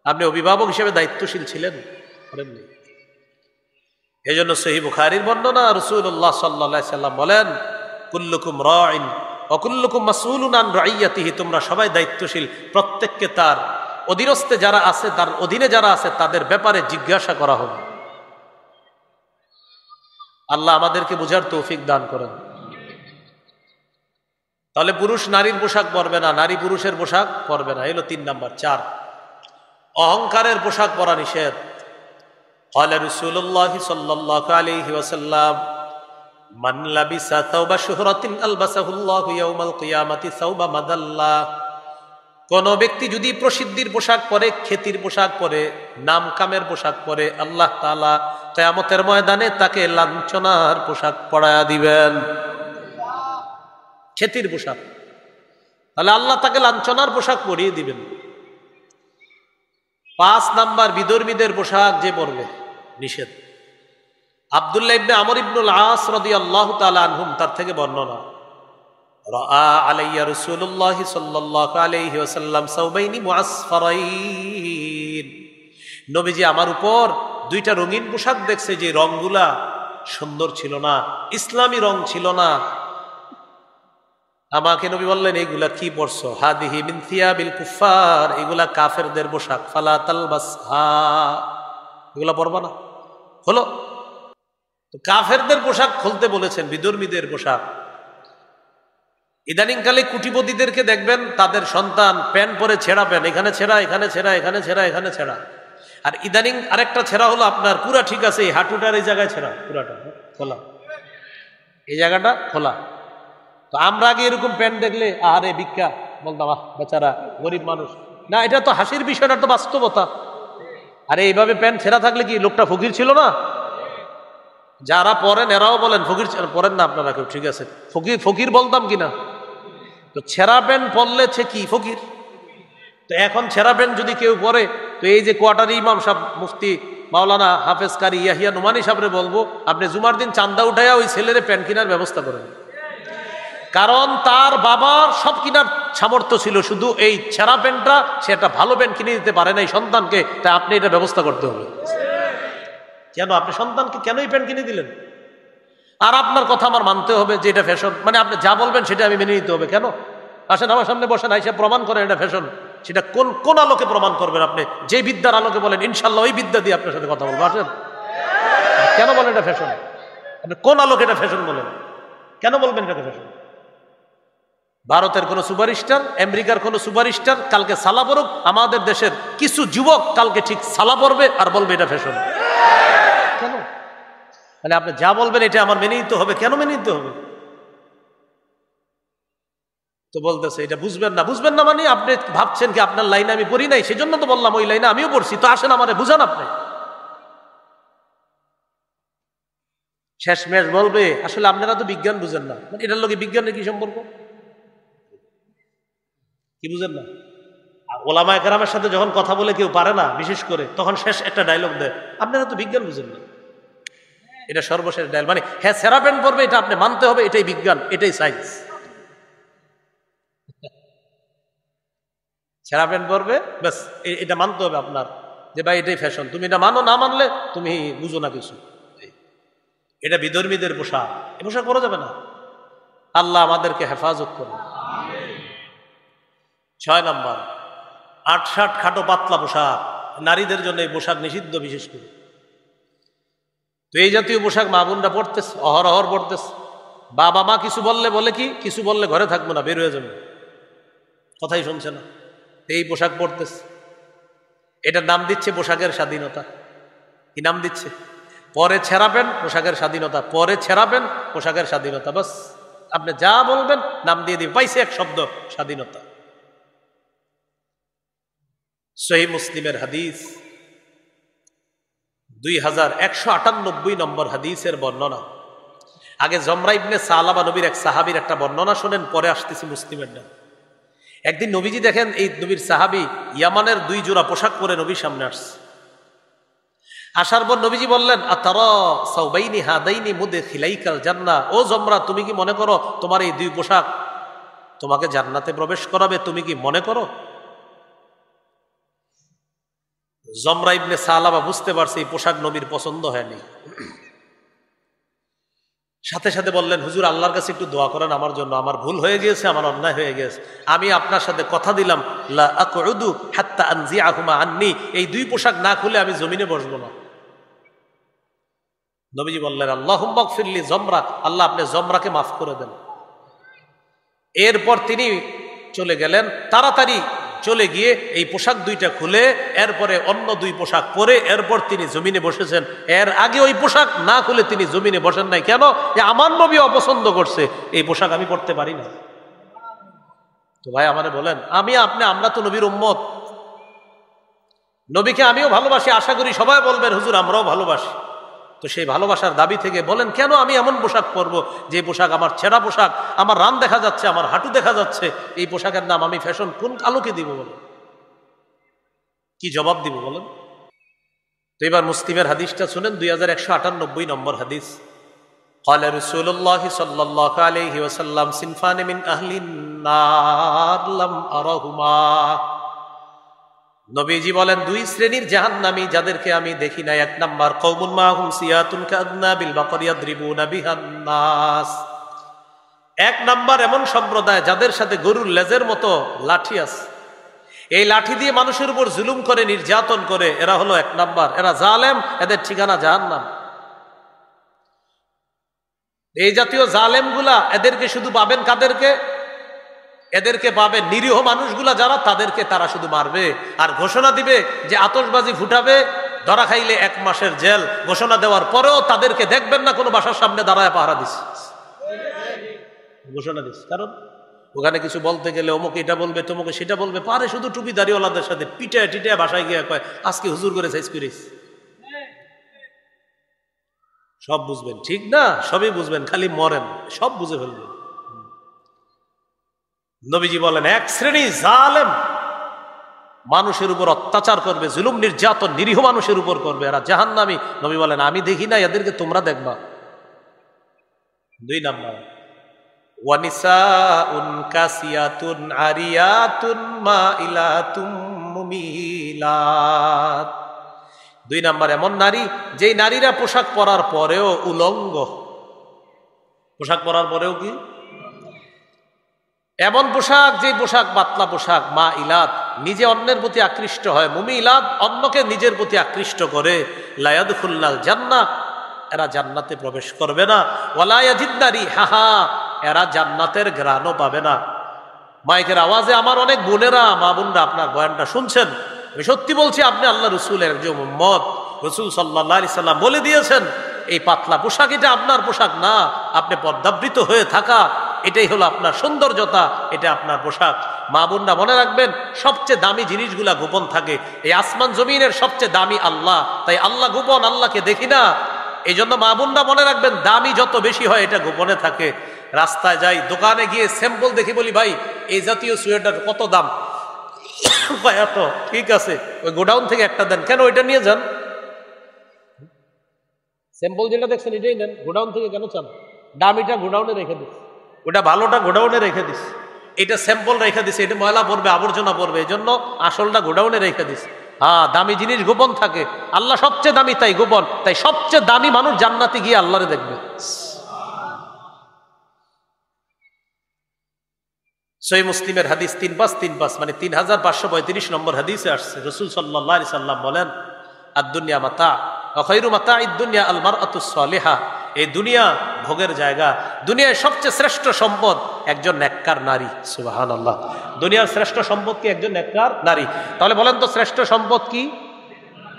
আপনি অভিভাবক হিসেবে দায়িত্বশীল ছিলেন, করেননি। এই জন্য সহিহ বুখারীর বর্ণনা, রাসূলুল্লাহ সাল্লাল্লাহু আলাইহি সাল্লাম বলেন, কুল্লুকুম রাইন ওয়া কুল্লুকুম মাসউলুন আন রাইয়াতিহি, তোমরা সবাই দায়িত্বশীল, প্রত্যেককে তার অধীনস্থে যারা আছে, তার অধীনে যারা আছে তাদের ব্যাপারে জিজ্ঞাসা করা হবে। আল্লাহ আমাদেরকে বুঝার তৌফিক দান করেন। তাহলে পুরুষ নারীর পোশাক পরবে না, নারী পুরুষের পোশাক পরবে না, এলো ৩ নাম্বার। ৪, অহংকারের পোশাক পরা নিষেধ। قال رسول الله صلى الله عليه وسلم من لبس ثوب شهرة ألبسه الله يوم القيامة ثوب مذلة। কোন ব্যক্তি যদি প্রসিদ্ধির পোশাক পরে, খ্যাতির পোশাক পরে, নাম কামের পোশাক পরে, আল্লাহ তাআলা কিয়ামতের ময়দানে তাকে লাঞ্ছনার পোশাক পরায়া দিবেন। খ্যাতির পোশাক, তাহলে আল্লাহ তাকে লাঞ্ছনার পোশাক পরিয়ে দিবেন। ৫ নাম্বার, বিধর্মীদের পোশাক যে পরবে নিষেধ। আব্দুল্লাহ ইবনে আমর ইবনুল আস রাদিয়াল্লাহু তাআলা আনহুম, তার থেকে বর্ণনা, রাআ আলাইয়া রাসূলুল্লাহ সাল্লাল্লাহু আলাইহি ওয়াসাল্লাম সাওবাইনি মুআসফারাইন, নবীজি আমার উপর 2টা রঙিন পোশাক দেখছে, যে রংগুলা সুন্দর ছিল না, ইসলামী রং ছিল না। আমাকে নবী বললেন, এইগুলা কি পরছো? হাদিহি মিন থিয়াবিল কুফার, এগুলা কাফেরদের পোশাক, ফালা তালবাসহা, এগুলা পরবা না। হলো তো কাফেরদের পোশাক খুলতে বলেছেন, বিধর্মীদের পোশাক। ইদানিংকালে কুটিপতিদেরকে দেখবেন তাদের সন্তান প্যান্ট পরে ছেঁড়া প্যান্ট, এখানে ছেঁড়া, এখানে ছেঁড়া, এখানে ছেঁড়া, এখানে ছেঁড়া। আর ইদানিং আরেকটা ছেঁড়া হলো আপনার পুরা ঠিক আছে, এই হাঁটুটার এই জায়গায় ছেঁড়া, পুরাটা খোলা, এই জায়গাটা খোলা। তো আমরা আগে এরকম প্যান্ট দেখলে আরে ভিক্ষা বলতাম, বেচারা গরিব মানুষ। না, এটা তো হাসির বিষয় না, তো বাস্তবতা। আরে এইভাবে প্যান্ট ছেঁড়া থাকলে কি লোকটা ফকির ছিল না? যারা পরেন এরাও বলেন ফকির পরেন না আপনারা কেউ, ঠিক আছে, ফকির ফকির বলতাম কিনা? তো ছেঁড়া প্যান্ট পরলে সে কি ফকির? তো এখন ছেঁড়া প্যান্ট যদি কেউ পরে, তো এই যে কোয়ার্টার ইমাম সাহেব মুফতি মাওলানা হাফেজ কারি ইয়াহিয়া নুমানি সাহেবরে বলবো, আপনি জুমার দিন চান্দা উঠাইয়া ওই ছেলেরে প্যান্ট কেনার ব্যবস্থা করেন। কারণ তার বাবার সব কেনার সামর্থ্য ছিল, শুধু এই ছেঁড়া প্যান্টটা সে একটা ভালো প্যান্ট কিনে দিতে পারে না এই সন্তানকে, তাই আপনি এটা ব্যবস্থা করতে হবে। কেন আপনি সন্তানকে কেন এই প্যান্ট কিনে দিলেন? আর আপনার কথা আমার মানতে হবে যে এটা ফ্যাশন, মানে আপনি যা বলবেন সেটা আমি মেনে নিতে হবে। কেন? আসেন আমার সামনে বসেন, আইসা প্রমাণ করেন এটা ফ্যাশন। সেটা কোন কোন আলোকে প্রমাণ করবেন? আপনি যে বিদ্যার আলোকে বলেন, ইনশাল্লাহ ওই বিদ্যা দিয়ে আপনার সাথে কথা বলবো। আসেন, কেন বলেন এটা ফ্যাশন? আপনি কোন আলোকে এটা ফ্যাশন বলেন? কেন বলবেন এটা ফ্যাশন? ভারতের কোন সুপারস্টার, আমেরিকার কোন সুপারস্টার কালকে সালা পড়ুক, আমাদের দেশের কিছু যুবক কালকে ঠিক সালা পড়বে আর বলবে এটা ফ্যাশন। কেন? মানে আপনি যা বলবেন এটা আমার মেনে নিতে হবে। কেন মেনে নিতে হবে? তো বলতেছে এটা বুঝবেন না। বুঝবেন না মানে আপনি ভাবছেন কি আপনার লাইনে আমি পড়ি নাই, সেজন্য তো বললাম ওই লাইনে আমিও পড়ছি। তো আসেন আমারে বুঝান। আপনি শেষমেশ বলবে আসলে আপনারা তো বিজ্ঞান বুঝেন না। মানে এটার লগে বিজ্ঞানের কি সম্পর্ক? কি বুঝেন না? ওলামায়ে কেরামের সাথে যখন কথা বলে কেউ পারে না, বিশেষ করে তখন শেষ একটা ডায়লগ দেয়, আপনারা তো বিজ্ঞান বুঝেন না। এটা সর্বশেষ ডায়লগ। মানে হ্যাঁ, সেরা প্যান্ট পরবে এটা আপনি মানতে হবে, এটাই বিজ্ঞান, এটাই সায়েন্স। ছেঁড়া প্যান্ট পরবে ব্যাস, এটা মানতে হবে আপনার যে ভাই এটাই ফ্যাশন। তুমি এটা মানো, না মানলে তুমি বুঝো না কিছু। এটা বিধর্মীদের পোশাক, এ পোশাক করা যাবে না। আল্লাহ আমাদেরকে হেফাজত করুন। 6 নম্বর, আটশাট খাটো পাতলা পোশাক। নারীদের জন্য এই পোশাক নিষিদ্ধ, বিশেষ করে। তো এই জাতীয় পোশাক মা বোনরা পড়তেছে, অহরহর পড়তেছে। বাবা মা কিছু বললে বলে কি, কিছু বললে ঘরে থাকবো না, বের হয়ে যাবে, কথাই শুনছে না। এই পোশাক পড়তেছে, এটার নাম দিচ্ছে পোশাকের স্বাধীনতা। কি নাম দিচ্ছে? পরে ছেঁড়াবেন পোশাকের স্বাধীনতা, পরে ছেঁড়াবেন পোশাকের স্বাধীনতা। বাস, আপনি যা বলবেন নাম দিয়ে দিবে, পাইছে এক শব্দ, স্বাধীনতা। সহিহ মুসলিমের হাদিস 2198 নম্বর হাদিসের বর্ণনা। আগে জমরা ইবনে সালাবা নবীর এক সাহাবীর একটা বর্ণনা শোনেন, পরে আসতেছি মুসলিমের নাম। একদিন নবীজি দেখেন এই নবীর সাহাবী ইয়ামানের 2 জোড়া পোশাক পরে নবীর সামনে আসছে। আসার পর নবীজি বললেন, আতারা সাওবাইনি হাদাইনি মুদখিলাইকাল জান্নাহ। ও জমরা, তুমি কি মনে করো তোমার এই 2 পোশাক তোমাকে জান্নাতে প্রবেশ করাবে? তুমি কি মনে করো? জমরা ইবনে সালাবা বুঝতে পারছে এই পোশাক নবীর পছন্দ হয়নি। সাথে সাথে বললেন, হুজুর আল্লাহর কাছে একটু দোয়া করেন আমার জন্য, আমার ভুল হয়ে গিয়েছে, আমার অন্যায় হয়ে গেছে। আমি আপনার সাথে কথা দিলাম, লা আকুদু হাত্তা আনজিআহুমা আন্নি, এই 2 পোশাক না খুলে আমি জমিনে বসবো না। নবীজি বললেন, আল্লাহুম্মা গফিরলি জমরা, আল্লাহ আপনি জমরাকে মাফ করে দেন। এরপর তিনি চলে গেলেন, তাড়াতাড়ি চলে গিয়ে এই পোশাক 2টা খুলে এরপরে অন্য 2 পোশাক পরে এরপর তিনি জমিনে বসেছেন। এর আগে ওই পোশাক না খুলে তিনি জমিনে বসেন নাই। কেন? যে আমার নবী অপছন্দ করছে, এই পোশাক আমি পরতে পারি না। তো ভাই আমারে বলেন, আমরা তো নবীর উম্মত, নবীকে আমিও ভালোবাসি, আশা করি সবাই বলবেন হুজুর আমরাও ভালোবাসি। তো সেই ভালোবাসার দাবি থেকে বলেন, কেন আমি এমন পোশাক পরবো যে পোশাক আমার ছেঁড়া পোশাক, আমার রান দেখা যাচ্ছে, আমার হাঁটু দেখা যাচ্ছে, এই পোশাকের নাম আমি ফ্যাশন কোন আলোকে দিব? বলেন, কি জবাব দিব বলেন? তো এবার মুসলিমের হাদিসটা শুনেন, 2198 নম্বর হাদিস। قال رسول الله صلى الله عليه وسلم صنفان من اهل النار لم ارهما। নবীজি বলেন 2 শ্রেণীর জাহান্নামী যাদেরকে আমি দেখি না। 1 নাম্বার, কওমুন মাহুম সিয়াতুন কাযনাবিল বাকর ইয়াদরিবুনা বিহান নাস। 1 নাম্বার এমন সম্প্রদায় যাদের সাথে গরুর লেজের মতো লাঠি আছে, এই লাঠি দিয়ে মানুষের উপর জুলুম করে, নির্যাতন করে। এরা হলো 1 নাম্বার, এরা জালেম, এদের ঠিকানা জাহান্নাম। এই জাতীয় জালেমগুলা এদেরকে শুধু পাবেন কাদেরকে? এদেরকে পাবে নিরীহ মানুষগুলা যারা, তাদেরকে তারা শুধু মারবে আর ঘোষণা দিবে যে আতশবাজি ফুটাবে, ধরা খাইলে 1 মাসের জেল। ঘোষণা দেওয়ার পরেও তাদেরকে দেখবেন না কোনো বাসার সামনে দাঁড়ায় পাহারা দিচ্ছে। ঘোষণা দিচ্ছে। কারণ ওখানে কিছু বলতে গেলে অমুক এটা বলবে, তমুকে সেটা বলবে, পারে শুধু টুপি দাড়িওয়ালাদের সাথে পিটায় টিটায় বাসায় গিয়ে কয় আজকে হুজুর করে সাইজ করিস। সব বুঝবেন, ঠিক না? সবই বুঝবেন, খালি মরেন, সব বুঝে ফেলবেন। নবীজি বলেন এক শ্রেণী জালেম মানুষের উপর অত্যাচার করবে, জুলুম নির্যাতন নিরীহ মানুষের উপর করবে, এরা জাহান্নামী। নবী বলেন আমি দেখি না, এদেরকে তোমরা দেখবা। 2 নাম্বার, ওয়ানিসাউন কাসিয়াতুন আরিয়াতুন মাইলাতুম মুমিলাত। 2 নাম্বার এমন নারী যেই নারীরা পোশাক পরার পরেও উলঙ্গ। পোশাক পরার পরেও কি? এমন পোশাক, যে পোশাক পাতলা পোশাক, মা ইলাত নিজে অন্যের প্রতি আকৃষ্ট হয়, মুমি ইলাত অন্যকে নিজের প্রতি আকৃষ্ট করে, লা ইয়াদখুলুল জান্নাহ এরা জান্নাতে প্রবেশ করবে না, ওয়ালা ইয়াজিদনা রিহাহা এরা জান্নাতের ঘ্রাণও পাবে না। মাইকের আওয়াজে আমার অনেক বোনেরা, মা বোনরা আপনার বয়ানটা শুনছেন, আমি সত্যি বলছি আপনি আল্লাহ রসুলের একজন উম্মত। রসুল সাল্লাল্লাহু আলাইহি সাল্লাম বলে দিয়েছেন এই পাতলা পোশাক এটা আপনার পোশাক না, আপনি পর্দাবৃত হয়ে থাকা এটাই হলো আপনার সৌন্দর্যতা, এটা আপনার পোশাক। মা বোনরা মনে রাখবেন সবচেয়ে দামি জিনিসগুলা গোপন থাকে। এই আসমান জমিনের সবচেয়ে দামি আল্লাহ, তাই আল্লাহ গোপন, আল্লাহকে দেখি না। এই জন্য মা বোনরা মনে রাখবেন দামি যত বেশি হয় এটা গোপনে থাকে। রাস্তায় যাই, দোকানে গিয়ে স্যাম্পল দেখি, বলি ভাই এই জাতীয় সোয়েটার কত দাম? এত, ঠিক আছে ওই গোডাউন থেকে একটা দেন। কেন ওইটা নিয়ে যান? স্যাম্পল যেটা দেখছেন এটাই নেন, গোডাউন থেকে কেন চান? দামিটা গোডাউনে রেখে দিস, ওটা ভালোটা গোডাউনে রেখে দিস, এটা স্যাম্পল রেখে দিস, এটা ময়লা পড়বে, আবর্জনা পড়বে, এই জন্য আসলটা গোডাউনে রেখে দিস। হ্যাঁ, দামি জিনিস গোপন থাকে, আল্লাহ সবচেয়ে দামি তাই গোপন। তাই সবচেয়ে দামি মানুষ জান্নাতে গিয়ে আল্লাহরে দেখবে। সহিহ মুসলিমের হাদিস 3535 মানে 3535 নম্বর হাদিসে আসছে, রাসূল সাল্লাল্লাহু আলাইহি সাল্লাম বলেন আদ-দুনিয়া মাতা ওয়া খায়রু মাতা'id দুনিয়া আল মারআতুস সালিহা। এই দুনিয়া ভোগের জায়গা, দুনিয়ার সবচেয়ে শ্রেষ্ঠ সম্পদ একজন নেককার নারী। সুবহানাল্লাহ, দুনিয়ার শ্রেষ্ঠ সম্পদ কি? একজন নেককার নারী। তাহলে বলেন তো শ্রেষ্ঠ সম্পদ কি?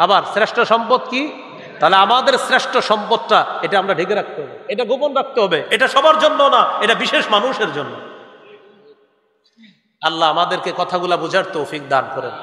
আবার শ্রেষ্ঠ সম্পদ কি? তাহলে আমাদের শ্রেষ্ঠ সম্পদটা এটা আমরা ঢেকে রাখতে হবে, এটা গোপন রাখতে হবে। এটা সবার জন্য না, এটা বিশেষ মানুষের জন্য। আল্লাহ আমাদেরকে কথাগুলা বোঝার তৌফিক দান করেন।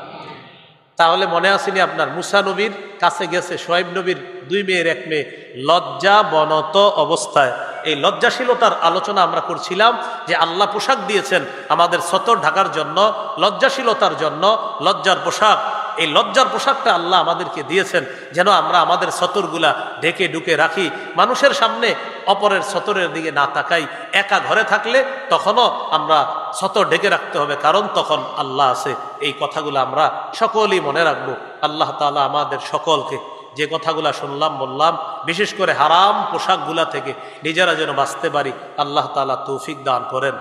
তাহলে মনে আসেনি আপনার, মুসা নবীর কাছে গেছে শুআয়ব নবীর 2 মেয়ের 1 মেয়ে লজ্জা বনত অবস্থায়। এই লজ্জাশীলতার আলোচনা আমরা করছিলাম যে আল্লাহ পোশাক দিয়েছেন আমাদের সতর ঢাকার জন্য, লজ্জাশীলতার জন্য লজ্জার পোশাক। এই লজ্জার পোশাকটা আল্লাহ আমাদেরকে দিয়েছেন যেন আমরা আমাদের সতরগুলা ঢেকে ঢুকে রাখি, মানুষের সামনে অপরের সতরের দিকে না তাকাই। একা ঘরে থাকলে তখনও আমরা সতর ঢেকে রাখতে হবে, কারণ তখন আল্লাহ আছে। এই কথাগুলো আমরা সকলেই মনে রাখবো। আল্লাহ তাআলা আমাদের সকলকে যে কথাগুলা শুনলাম বললাম, বিশেষ করে হারাম পোশাকগুলা থেকে নিজেরা যেন বাঁচতে পারি, আল্লাহ তাআলা তৌফিক দান করেন।